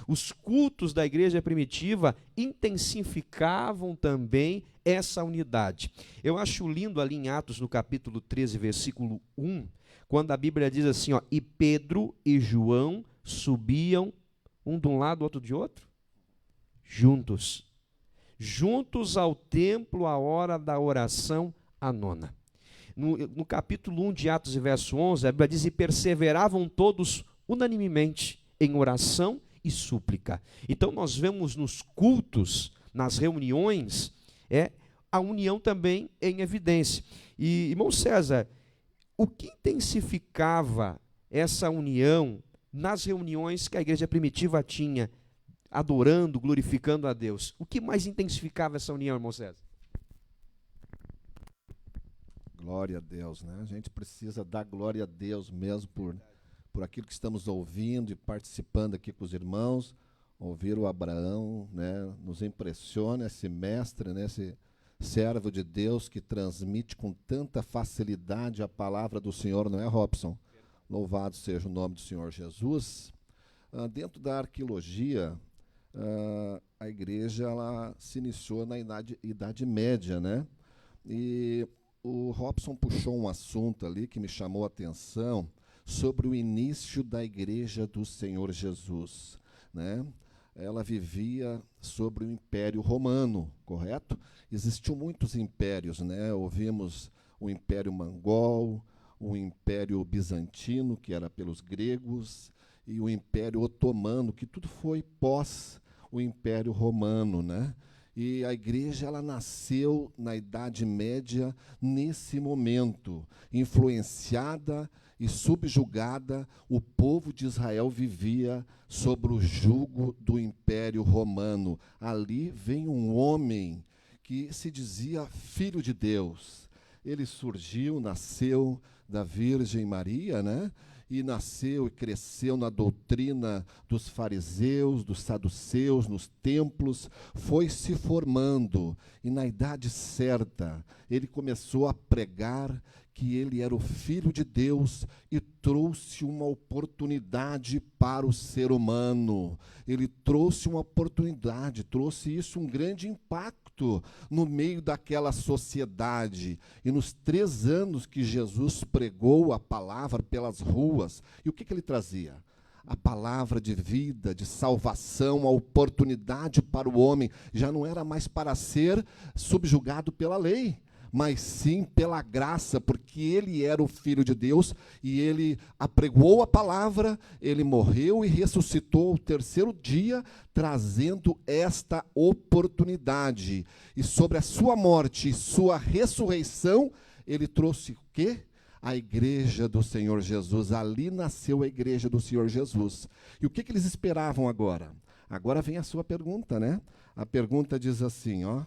Os cultos da igreja primitiva intensificavam também essa unidade. Eu acho lindo ali em Atos, no capítulo 13, versículo 1, quando a Bíblia diz assim, ó, e Pedro e João subiam, um de um lado, outro de outro, juntos ao templo, à hora da oração, à nona. No capítulo 1 de Atos, verso 11, a Bíblia diz, e perseveravam todos unanimemente em oração e súplica. Então nós vemos nos cultos, nas reuniões, a união também em evidência. E, irmão César, o que intensificava essa união nas reuniões que a igreja primitiva tinha, adorando, glorificando a Deus? O que mais intensificava essa união, irmão César? Glória a Deus, né? A gente precisa dar glória a Deus mesmo por aquilo que estamos ouvindo e participando aqui com os irmãos. Ouvir o Abraão, né? Nos impressiona esse mestre, né? Esse servo de Deus que transmite com tanta facilidade a palavra do Senhor, não é, Robson? Louvado seja o nome do Senhor Jesus. Dentro da arqueologia, a igreja ela se iniciou na Idade Média, né? E o Robson puxou um assunto ali que me chamou a atenção sobre o início da igreja do Senhor Jesus, né? Ela vivia sobre o Império Romano, correto? Existiam muitos impérios, né? Ouvimos o Império Mongol, o Império Bizantino, que era pelos gregos, e o Império Otomano, que tudo foi pós o Império Romano, né? E a igreja ela nasceu na Idade Média nesse momento, influenciada e subjugada, o povo de Israel vivia sobre o jugo do Império Romano. Ali vem um homem que se dizia filho de Deus. Ele surgiu, nasceu da Virgem Maria, né? E nasceu e cresceu na doutrina dos fariseus, dos saduceus, nos templos, foi se formando, e na idade certa, ele começou a pregar que ele era o Filho de Deus e trouxe uma oportunidade para o ser humano. Ele trouxe uma oportunidade, trouxe isso um grande impacto no meio daquela sociedade. E nos 3 anos que Jesus pregou a palavra pelas ruas, e o que ele trazia? A palavra de vida, de salvação, a oportunidade para o homem. Já não era mais para ser subjugado pela lei, mas sim pela graça, porque ele era o Filho de Deus e ele apregoou a palavra, ele morreu e ressuscitou ao 3º dia, trazendo esta oportunidade. E sobre a sua morte e sua ressurreição, ele trouxe o quê? A igreja do Senhor Jesus. Ali nasceu a igreja do Senhor Jesus. E o que eles esperavam agora? Agora vem a sua pergunta, né? A pergunta diz assim, ó.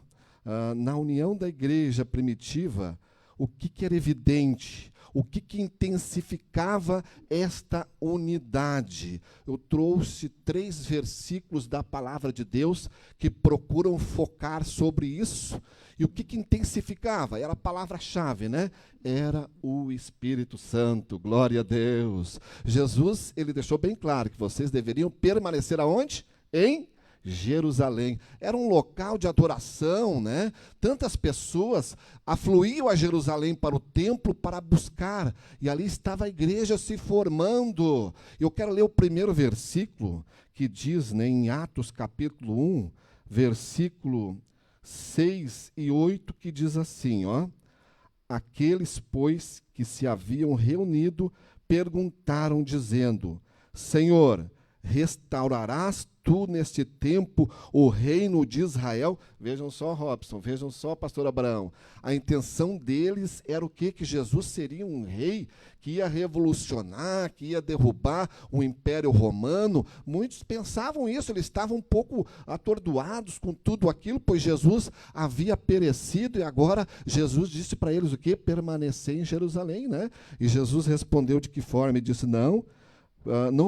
Na união da igreja primitiva, o que era evidente? O que intensificava esta unidade? Eu trouxe 3 versículos da palavra de Deus que procuram focar sobre isso. E o que intensificava? Era a palavra-chave, né? Era o Espírito Santo, glória a Deus. Jesus, ele deixou bem claro que vocês deveriam permanecer aonde? Em Jerusalém. Era um local de adoração, né? Tantas pessoas afluíam a Jerusalém para o templo para buscar, e ali estava a igreja se formando. Eu quero ler o primeiro versículo, que diz, né, em Atos capítulo 1, versículo 6 e 8, que diz assim, ó: aqueles, pois, que se haviam reunido, perguntaram, dizendo: Senhor, restaurarás tu neste tempo o reino de Israel? Vejam só, Robson, vejam só, pastor Abraão. A intenção deles era o quê? Que Jesus seria um rei que ia revolucionar, que ia derrubar o Império Romano. Muitos pensavam isso, eles estavam um pouco atordoados com tudo aquilo, pois Jesus havia perecido e agora Jesus disse para eles o quê? Permanecer em Jerusalém, né? E Jesus respondeu de que forma? Ele disse, não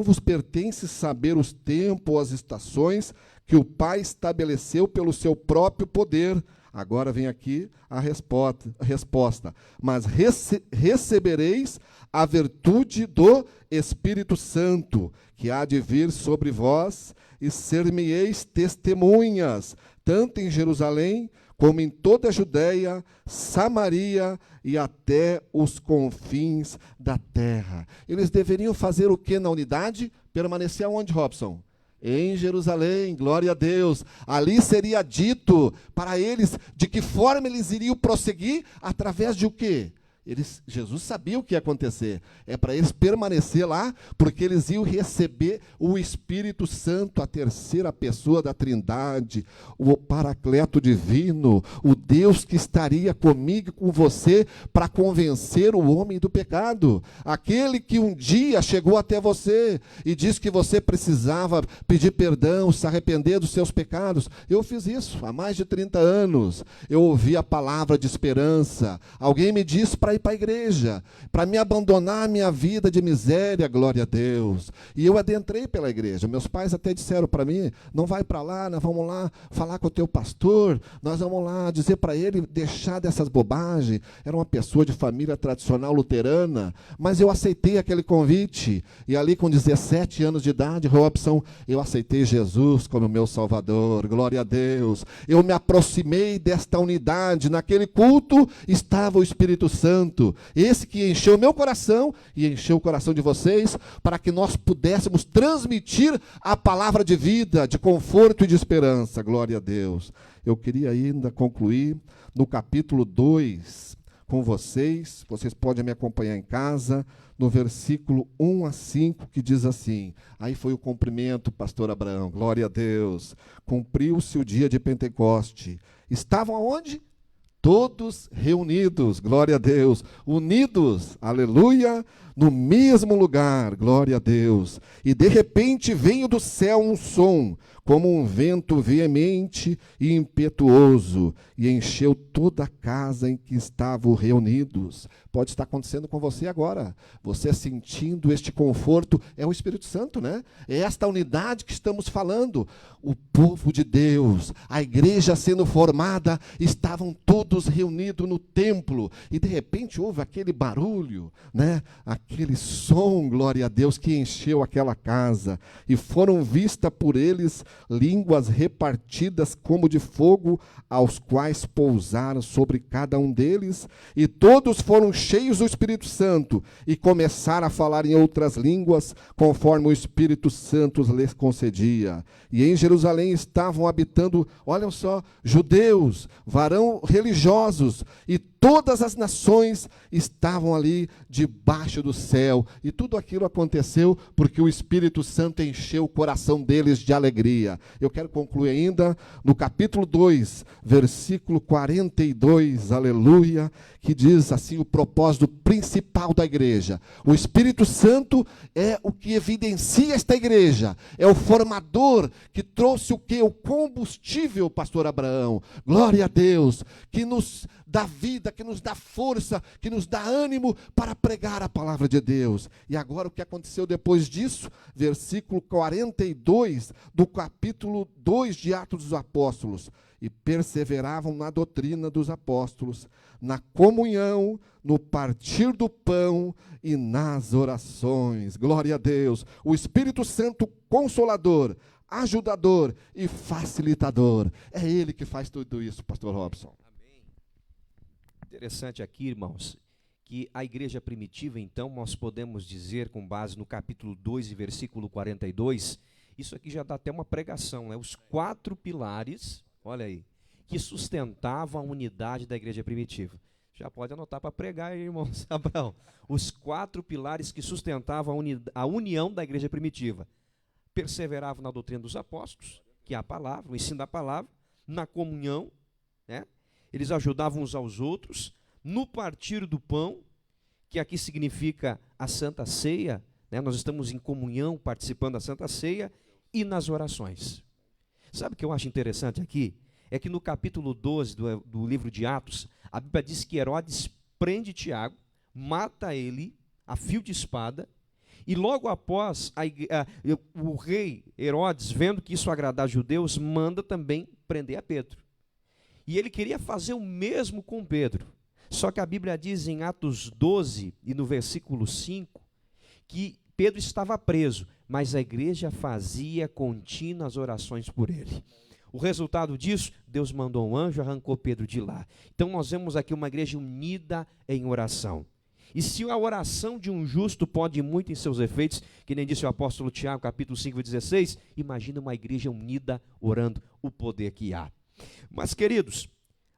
vos pertence saber os tempos ou as estações que o Pai estabeleceu pelo seu próprio poder. Agora vem aqui a resposta. Mas recebereis a virtude do Espírito Santo, que há de vir sobre vós, e ser-me-eis testemunhas, tanto em Jerusalém, como em toda a Judéia, Samaria e até os confins da terra. Eles deveriam fazer o que na unidade? Permanecer aonde, Robson? Em Jerusalém, glória a Deus. Ali seria dito para eles de que forma eles iriam prosseguir, através de o quê? Jesus sabia o que ia acontecer. É para eles permanecer lá, porque eles iam receber o Espírito Santo, a terceira pessoa da Trindade, o Paracleto Divino, o Deus que estaria comigo e com você para convencer o homem do pecado. Aquele que um dia chegou até você e disse que você precisava pedir perdão, se arrepender dos seus pecados. Eu fiz isso há mais de 30 anos. Eu ouvi a palavra de esperança. Alguém me disse para ir para a igreja, para me abandonar a minha vida de miséria, glória a Deus. E eu adentrei pela igreja. Meus pais até disseram para mim, não vai para lá, nós vamos lá falar com o teu pastor, nós vamos lá dizer para ele deixar dessas bobagens. Era uma pessoa de família tradicional luterana, mas eu aceitei aquele convite. E ali com 17 anos de idade, Robson, eu aceitei Jesus como meu Salvador, glória a Deus. Eu me aproximei desta unidade. Naquele culto estava o Espírito Santo, esse que encheu meu coração e encheu o coração de vocês, para que nós pudéssemos transmitir a palavra de vida, de conforto e de esperança, glória a Deus. Eu queria ainda concluir no capítulo 2 com vocês podem me acompanhar em casa, no versículo 1 a 5, que diz assim, aí foi o cumprimento, pastor Abraão, glória a Deus, cumpriu-se o dia de Pentecoste, estavam aonde? Todos reunidos, glória a Deus, unidos, aleluia, no mesmo lugar, glória a Deus. E de repente veio do céu um som, como um vento veemente e impetuoso, e encheu toda a casa em que estavam reunidos. Pode estar acontecendo com você agora. Você sentindo este conforto, é o Espírito Santo, né? É esta unidade que estamos falando. O povo de Deus, a igreja sendo formada, estavam todos reunidos no templo. E de repente houve aquele barulho, né? Aquele som, glória a Deus, que encheu aquela casa. E foram vistas por eles línguas repartidas como de fogo, aos quais pousaram sobre cada um deles, e todos foram cheios do Espírito Santo, e começaram a falar em outras línguas, conforme o Espírito Santo lhes concedia. E em Jerusalém estavam habitando, olhem só, judeus, varão religiosos, e todas as nações estavam ali debaixo do céu. E tudo aquilo aconteceu porque o Espírito Santo encheu o coração deles de alegria. Eu quero concluir ainda no capítulo 2, versículo 42, aleluia, que diz assim o propósito principal da igreja. O Espírito Santo é o que evidencia esta igreja, é o formador que trouxe o quê? O combustível, pastor Abraão, glória a Deus, que nos dá vida, que nos dá força, que nos dá ânimo para pregar a palavra de Deus. E agora o que aconteceu depois disso? Versículo 42 do capítulo 2 de Atos dos Apóstolos. E perseveravam na doutrina dos apóstolos, na comunhão, no partir do pão e nas orações. Glória a Deus. O Espírito Santo Consolador, ajudador e facilitador. É Ele que faz tudo isso, pastor Robson. Interessante aqui, irmãos, que a igreja primitiva, então, nós podemos dizer, com base no capítulo 2 e versículo 42, isso aqui já dá até uma pregação, né? Os 4 pilares, olha aí, que sustentavam a unidade da igreja primitiva. Já pode anotar para pregar aí, irmão Abraão. Os 4 pilares que sustentavam a união da igreja primitiva. perseveravam na doutrina dos apóstolos, que é a palavra, o ensino da palavra, na comunhão, né? Eles ajudavam uns aos outros, no partir do pão, que aqui significa a Santa Ceia, né? Nós estamos em comunhão, participando da Santa Ceia, e nas orações. Sabe o que eu acho interessante aqui? É que no capítulo 12 do livro de Atos, a Bíblia diz que Herodes prende Tiago, mata ele a fio de espada, e logo após, o rei Herodes, vendo que isso agradava os judeus, manda também prender a Pedro. E ele queria fazer o mesmo com Pedro. Só que a Bíblia diz em Atos 12, e no versículo 5, que Pedro estava preso, mas a igreja fazia contínuas orações por ele. O resultado disso, Deus mandou um anjo, arrancou Pedro de lá. Então nós vemos aqui uma igreja unida em oração. E se a oração de um justo pode ir muito em seus efeitos, que nem disse o apóstolo Tiago, capítulo 5, 16, imagina uma igreja unida orando, o poder que há. Mas, queridos,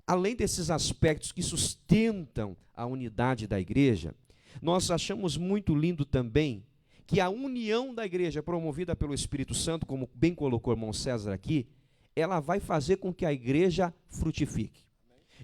além desses aspectos que sustentam a unidade da igreja, nós achamos muito lindo também que a união da igreja promovida pelo Espírito Santo, como bem colocou o irmão César aqui, ela vai fazer com que a igreja frutifique.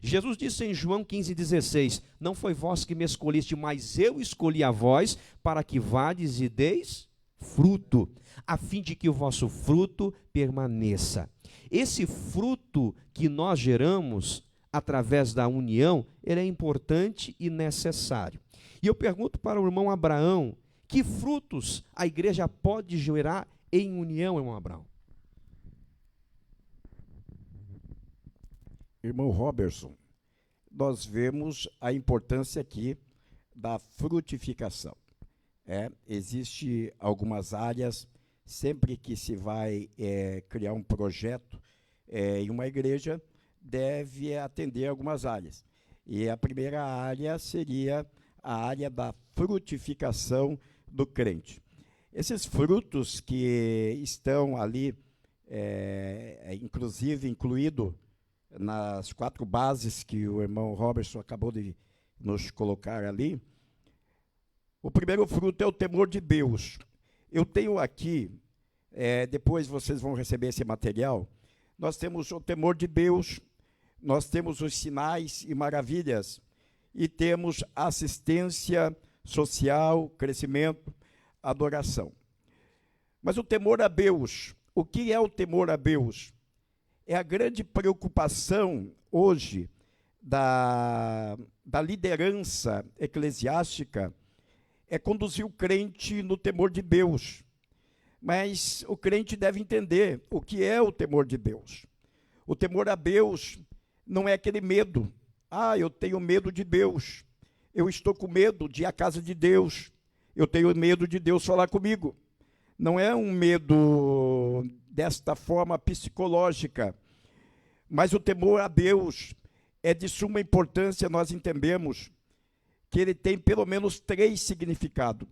Jesus disse em João 15,16, não foi vós que me escolheste, mas eu escolhi a vós, para que vades e deis fruto, a fim de que o vosso fruto permaneça. Esse fruto que nós geramos, através da união, ele é importante e necessário. E eu pergunto para o irmão Abraão, que frutos a igreja pode gerar em união, irmão Abraão? Irmão Robertson, nós vemos a importância aqui da frutificação. Existe algumas áreas, sempre que se vai criar um projeto em uma igreja, deve atender algumas áreas. E a primeira área seria a área da frutificação do crente. Esses frutos que estão ali, inclusive incluído nas 4 bases que o irmão Robertson acabou de nos colocar ali, o primeiro fruto é o temor de Deus. Eu tenho aqui, depois vocês vão receber esse material, nós temos o temor de Deus, nós temos os sinais e maravilhas, e temos assistência social, crescimento, adoração. Mas o temor a Deus, o que é o temor a Deus? É a grande preocupação hoje da liderança eclesiástica, é conduzir o crente no temor de Deus. Mas o crente deve entender o que é o temor de Deus. O temor a Deus não é aquele medo. Eu tenho medo de Deus. Eu estou com medo de ir à casa de Deus. Eu tenho medo de Deus falar comigo. Não é um medo desta forma psicológica, mas o temor a Deus é de suma importância. Nós entendemos que ele tem pelo menos 3 significados.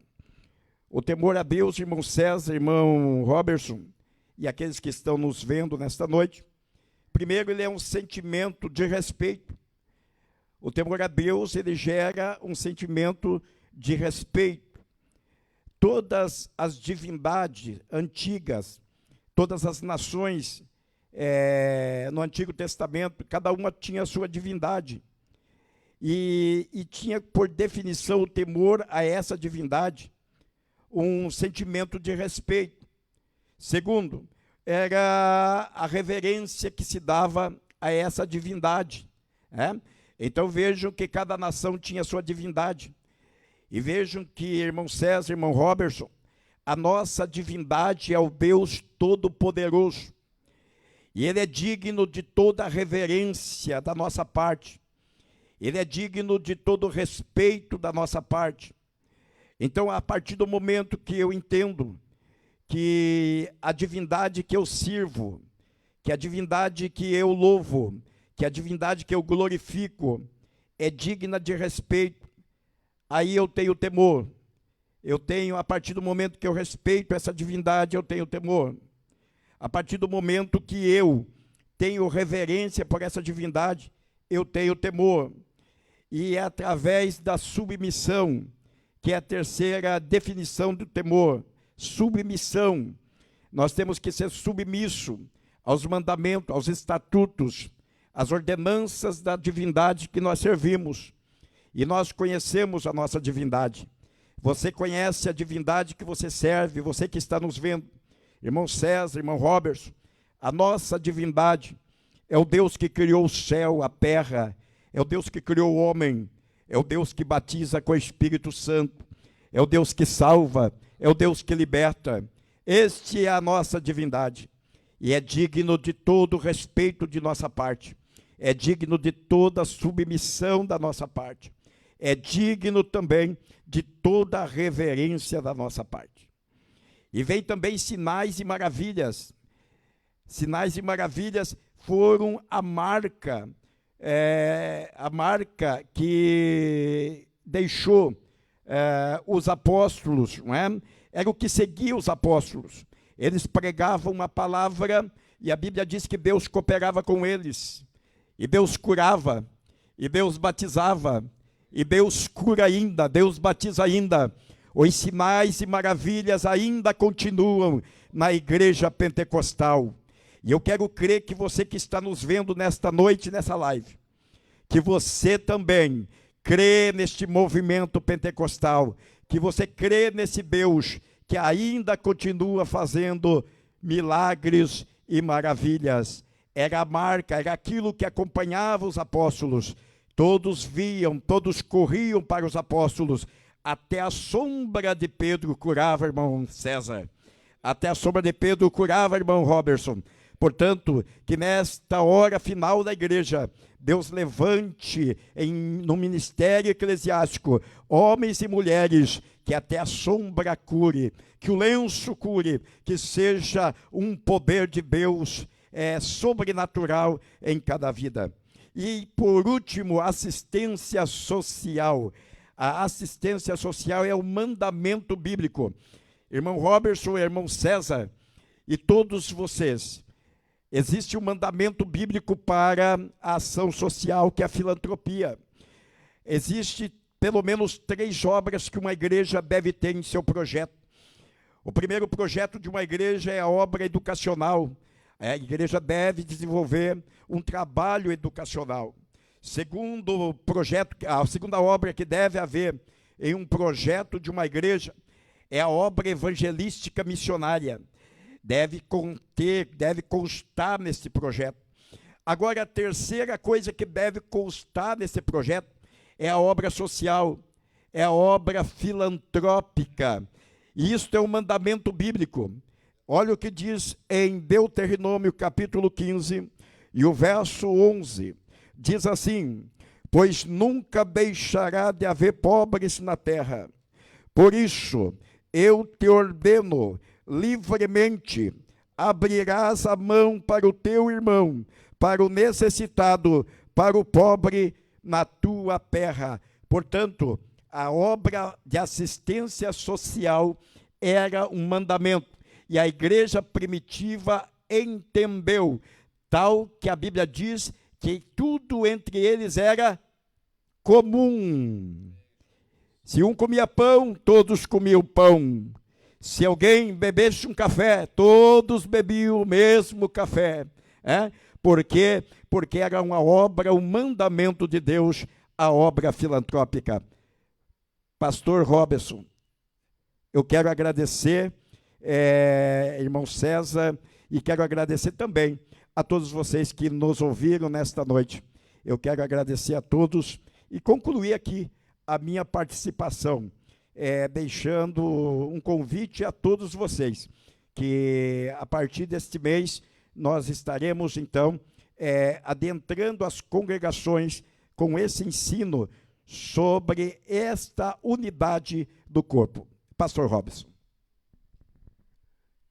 O temor a Deus, irmão César, irmão Robertson, e aqueles que estão nos vendo nesta noite, primeiro, ele é um sentimento de respeito. O temor a Deus, ele gera um sentimento de respeito. Todas as divindades antigas, todas as nações no Antigo Testamento, cada uma tinha a sua divindade. E tinha, por definição, o temor a essa divindade, um sentimento de respeito. Segundo, era a reverência que se dava a essa divindade. Então vejam que cada nação tinha a sua divindade. E vejam que, irmão César, irmão Robertson, a nossa divindade é o Deus Todo-Poderoso. E Ele é digno de toda a reverência da nossa parte. Ele é digno de todo o respeito da nossa parte. Então, a partir do momento que eu entendo que a divindade que eu sirvo, que a divindade que eu louvo, que a divindade que eu glorifico é digna de respeito, aí eu tenho temor. Eu tenho, a partir do momento que eu respeito essa divindade, eu tenho temor. A partir do momento que eu tenho reverência por essa divindade, eu tenho temor. E é através da submissão, que é a terceira definição do temor, submissão. nós temos que ser submissos aos mandamentos, aos estatutos, às ordenanças da divindade que nós servimos. E nós conhecemos a nossa divindade. Você conhece a divindade que você serve, você que está nos vendo. Irmão César, irmão Robertson, a nossa divindade é o Deus que criou o céu, a terra, é o Deus que criou o homem, é o Deus que batiza com o Espírito Santo, é o Deus que salva, é o Deus que liberta. Este é a nossa divindade e é digno de todo respeito de nossa parte, é digno de toda submissão da nossa parte, é digno também de toda a reverência da nossa parte. E vem também sinais e maravilhas. Sinais e maravilhas foram a marca que deixou os apóstolos, não é? Era o que seguia os apóstolos. Eles pregavam uma palavra e a Bíblia diz que Deus cooperava com eles. E Deus curava, e Deus batizava, e Deus cura ainda, Deus batiza ainda. Os sinais e maravilhas ainda continuam na igreja pentecostal. E eu quero crer que você que está nos vendo nesta noite, nessa live, que você também crê neste movimento pentecostal, que você crê nesse Deus que ainda continua fazendo milagres e maravilhas. Era a marca, era aquilo que acompanhava os apóstolos. Todos viam, todos corriam para os apóstolos. Até a sombra de Pedro curava, irmão César. Até a sombra de Pedro curava, irmão Robertson. Portanto, que nesta hora final da igreja, Deus levante no ministério eclesiástico homens e mulheres que até a sombra cure, que o lenço cure, que seja um poder de Deus sobrenatural em cada vida. E, por último, assistência social. A assistência social é o mandamento bíblico. Irmão Robertson, irmão César e todos vocês, existe um mandamento bíblico para a ação social, que é a filantropia. Existe pelo menos 3 obras que uma igreja deve ter em seu projeto. O primeiro projeto de uma igreja é a obra educacional. A igreja deve desenvolver um trabalho educacional. Segundo projeto, a segunda obra que deve haver em um projeto de uma igreja é a obra evangelística missionária. Deve constar nesse projeto. Agora, a terceira coisa que deve constar nesse projeto é a obra social, é a obra filantrópica. E isto é um mandamento bíblico. Olha o que diz em Deuteronômio capítulo 15 e o verso 11. Diz assim: pois nunca deixará de haver pobres na terra. Por isso, eu te ordeno livremente, abrirás a mão para o teu irmão, para o necessitado, para o pobre na tua terra. Portanto, a obra de assistência social era um mandamento. E a igreja primitiva entendeu, tal que a Bíblia diz que tudo entre eles era comum. Se um comia pão, todos comiam pão. Se alguém bebesse um café, todos bebiam o mesmo café. Por quê? Porque era uma obra, um mandamento de Deus, a obra filantrópica. Pastor Robertson, eu quero agradecer, irmão César, e quero agradecer também a todos vocês que nos ouviram nesta noite. Eu quero agradecer a todos e concluir aqui a minha participação, deixando um convite a todos vocês, que a partir deste mês nós estaremos, então, adentrando as congregações com esse ensino sobre esta unidade do corpo. Pastor Robson.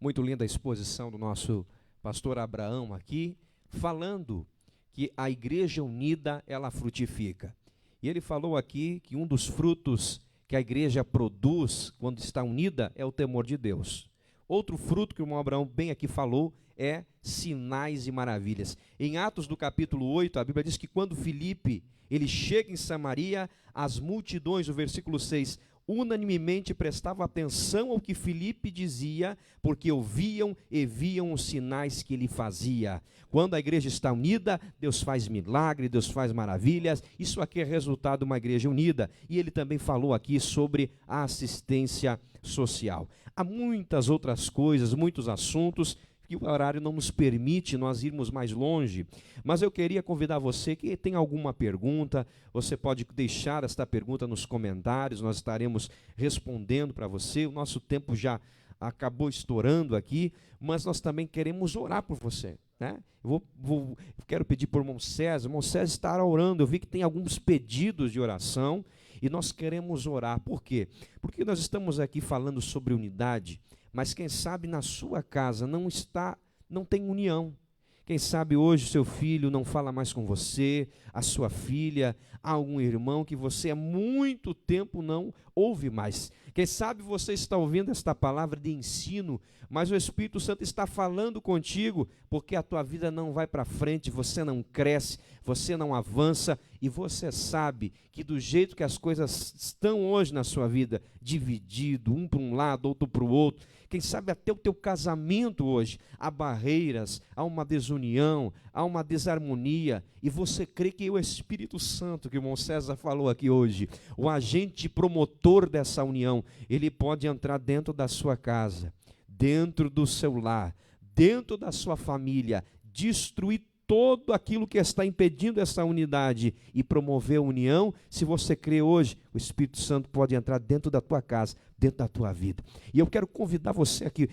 Muito linda a exposição do nosso pastor Abraão aqui, falando que a igreja unida, ela frutifica. E ele falou aqui que um dos frutos que a igreja produz quando está unida é o temor de Deus. Outro fruto que o irmão Abraão bem aqui falou é sinais e maravilhas. Em Atos do capítulo 8, a Bíblia diz que quando Filipe, ele chega em Samaria, as multidões, o versículo 6, unanimemente prestavam atenção ao que Filipe dizia, porque ouviam e viam os sinais que ele fazia. Quando a igreja está unida, Deus faz milagre, Deus faz maravilhas. Isso aqui é resultado de uma igreja unida. E ele também falou aqui sobre a assistência social. Há muitas outras coisas, muitos assuntos que o horário não nos permite nós irmos mais longe, mas eu queria convidar você que tem alguma pergunta, você pode deixar esta pergunta nos comentários, nós estaremos respondendo para você. O nosso tempo já acabou estourando aqui, mas nós também queremos orar por você, né? Eu quero pedir por irmão César estará orando. Eu vi que tem alguns pedidos de oração e nós queremos orar. Por quê? Porque nós estamos aqui falando sobre unidade, mas quem sabe na sua casa não tem união. Quem sabe hoje o seu filho não fala mais com você, a sua filha, há algum irmão que você há muito tempo não ouve mais. Quem sabe você está ouvindo esta palavra de ensino, mas o Espírito Santo está falando contigo, porque a tua vida não vai para frente, você não cresce, você não avança, e você sabe que do jeito que as coisas estão hoje na sua vida, dividido, um para um lado, outro para o outro, quem sabe até o teu casamento hoje, há barreiras, há uma desunião, há uma desarmonia, e você crê que o Espírito Santo, que o irmão César falou aqui hoje, o agente promotor dessa união, ele pode entrar dentro da sua casa, dentro do seu lar, dentro da sua família, destruir todo aquilo que está impedindo essa unidade e promover a união. Se você crê hoje, o Espírito Santo pode entrar dentro da tua casa, dentro da tua vida. E eu quero convidar você aqui,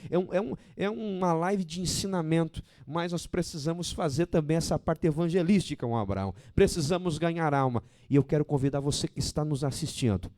é uma live de ensinamento, mas nós precisamos fazer também essa parte evangelística, Abraão. Precisamos ganhar alma. E eu quero convidar você que está nos assistindo,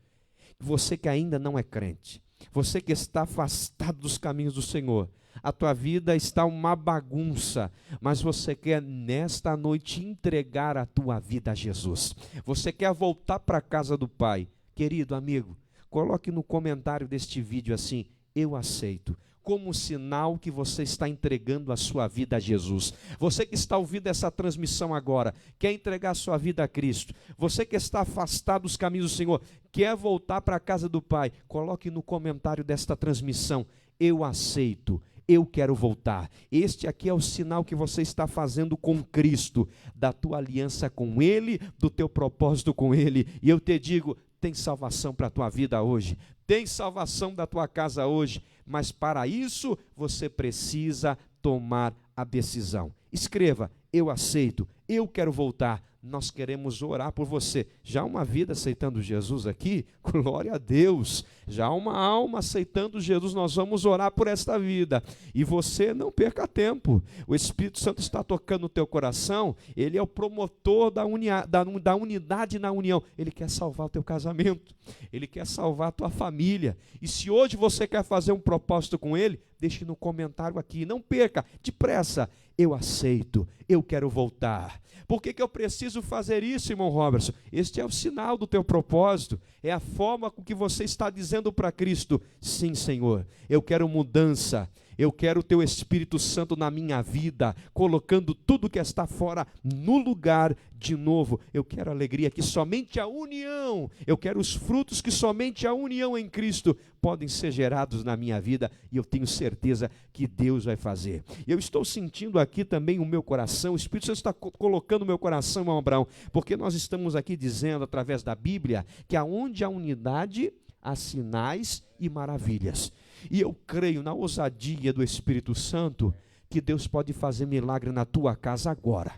você que ainda não é crente, você que está afastado dos caminhos do Senhor, a tua vida está uma bagunça, mas você quer nesta noite entregar a tua vida a Jesus. Você quer voltar para a casa do Pai. Querido amigo, coloque no comentário deste vídeo assim: eu aceito, como sinal que você está entregando a sua vida a Jesus. Você que está ouvindo essa transmissão agora, quer entregar a sua vida a Cristo. Você que está afastado dos caminhos do Senhor, quer voltar para a casa do Pai, coloque no comentário desta transmissão: eu aceito, eu quero voltar. Este aqui é o sinal que você está fazendo com Cristo, da tua aliança com Ele, do teu propósito com Ele. E eu te digo, tem salvação para a tua vida hoje, tem salvação da tua casa hoje, mas para isso você precisa tomar a decisão. Escreva: eu aceito, eu quero voltar. Nós queremos orar por você. Já há uma vida aceitando Jesus aqui? Glória a Deus. Já há uma alma aceitando Jesus. Nós vamos orar por esta vida. E você não perca tempo. O Espírito Santo está tocando no teu coração. Ele é o promotor da unidade na união. Ele quer salvar o teu casamento. Ele quer salvar a tua família. E se hoje você quer fazer um propósito com Ele, deixe no comentário aqui. Não perca, depressa. Eu aceito, eu quero voltar. Por que eu preciso fazer isso, irmão Robertson? Este é o sinal do teu propósito, é a forma com que você está dizendo para Cristo: sim, Senhor, eu quero mudança, eu quero o teu Espírito Santo na minha vida, colocando tudo que está fora no lugar de novo. Eu quero alegria que somente a união, eu quero os frutos que somente a união em Cristo podem ser gerados na minha vida, e eu tenho certeza que Deus vai fazer. Eu estou sentindo aqui também o meu coração, o Espírito Santo está colocando no meu coração, irmão Abraão, porque nós estamos aqui dizendo, através da Bíblia, que aonde há unidade, há sinais e maravilhas. E eu creio na ousadia do Espírito Santo que Deus pode fazer milagre na tua casa agora.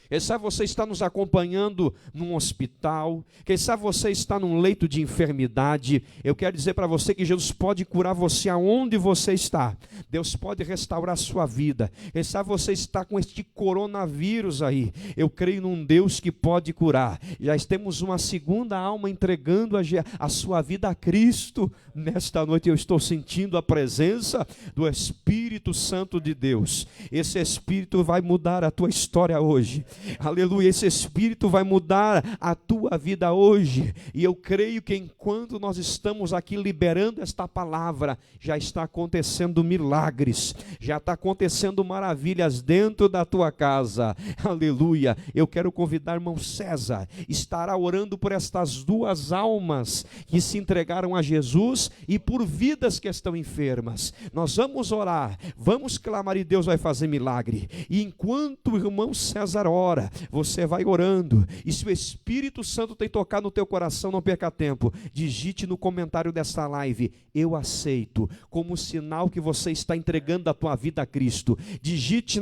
Quem sabe você está nos acompanhando num hospital, quem sabe você está num leito de enfermidade. Eu quero dizer para você que Jesus pode curar você aonde você está. Deus pode restaurar a sua vida. Quem sabe você está com este coronavírus aí. Eu creio num Deus que pode curar. Já temos uma segunda alma entregando a sua vida a Cristo. Nesta noite eu estou sentindo a presença do Espírito Santo de Deus. Esse Espírito vai mudar a tua história hoje. Aleluia, esse Espírito vai mudar a tua vida hoje. E eu creio que enquanto nós estamos aqui liberando esta palavra, já está acontecendo milagres, já está acontecendo maravilhas dentro da tua casa. Aleluia. Eu quero convidar irmão César, estará orando por estas duas almas que se entregaram a Jesus e por vidas que estão enfermas. Nós vamos orar, vamos clamar e Deus vai fazer milagre. E enquanto o irmão César ora, você vai orando, e se o Espírito Santo tem tocado no teu coração, não perca tempo, digite no comentário desta live: eu aceito, como sinal que você está entregando a tua vida a Cristo. Digite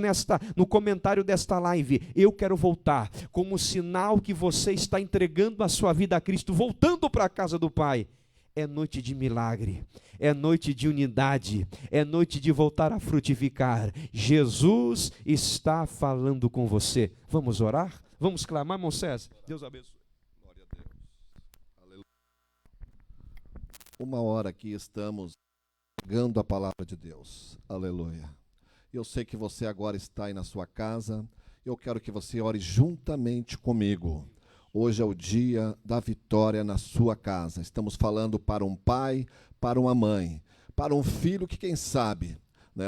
no comentário desta live: eu quero voltar, como sinal que você está entregando a sua vida a Cristo, voltando para a casa do Pai. É noite de milagre, é noite de unidade, é noite de voltar a frutificar. Jesus está falando com você. Vamos orar? Vamos clamar, irmão César? Deus abençoe. Glória a Deus. Aleluia. Uma hora que estamos pregando a palavra de Deus. Aleluia. Eu sei que você agora está aí na sua casa. Eu quero que você ore juntamente comigo. Hoje é o dia da vitória na sua casa. Estamos falando para um pai, para uma mãe, para um filho que, quem sabe,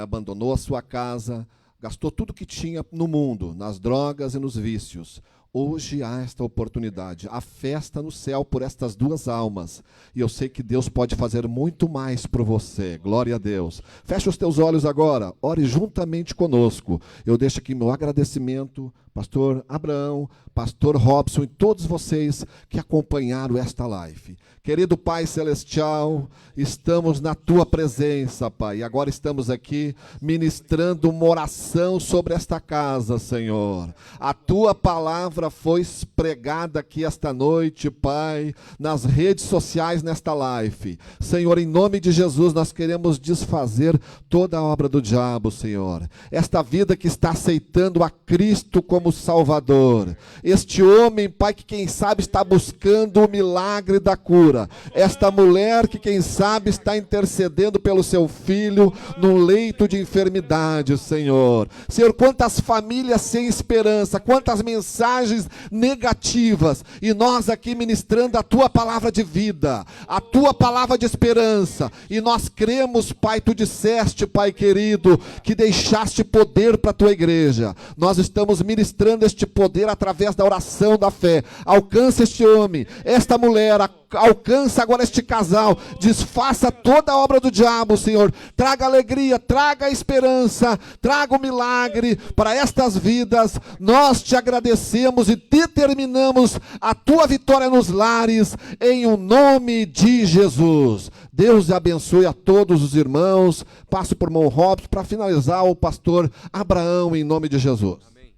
abandonou a sua casa, gastou tudo que tinha no mundo, nas drogas e nos vícios. Hoje há esta oportunidade, a festa no céu por estas duas almas. E eu sei que Deus pode fazer muito mais por você. Glória a Deus. Fecha os teus olhos agora, ore juntamente conosco. Eu deixo aqui meu agradecimento, pastor Abraão, pastor Robson e todos vocês que acompanharam esta live. Querido Pai Celestial, estamos na Tua presença, Pai, e agora estamos aqui ministrando uma oração sobre esta casa, Senhor. A Tua palavra foi pregada aqui esta noite, Pai, nas redes sociais, nesta live. Senhor, em nome de Jesus, nós queremos desfazer toda a obra do diabo, Senhor. Esta vida que está aceitando a Cristo como Salvador. Este homem, Pai, que quem sabe está buscando o milagre da cura. Esta mulher que quem sabe está intercedendo pelo seu filho num leito de enfermidade, Senhor. Senhor, quantas famílias sem esperança, quantas mensagens negativas, e nós aqui ministrando a Tua palavra de vida, a Tua palavra de esperança, e nós cremos, Pai, Tu disseste, Pai querido, que deixaste poder para a Tua igreja. Nós estamos ministrando este poder através da oração da fé. Alcança este homem, esta mulher, alcança agora este casal, desfaça toda a obra do diabo, Senhor. Traga alegria, traga esperança, traga o milagre para estas vidas. Nós te agradecemos e determinamos a Tua vitória nos lares, em o nome de Jesus. Deus abençoe a todos os irmãos. Passo por irmão Robson para finalizar o pastor Abraão, em nome de Jesus. Amém.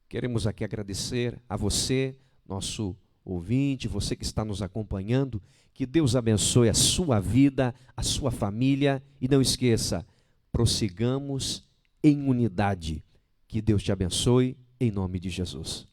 Queremos aqui agradecer a você, nosso ouvinte, você que está nos acompanhando. Que Deus abençoe a sua vida, a sua família, e não esqueça, prossigamos em unidade. Que Deus te abençoe, em nome de Jesus.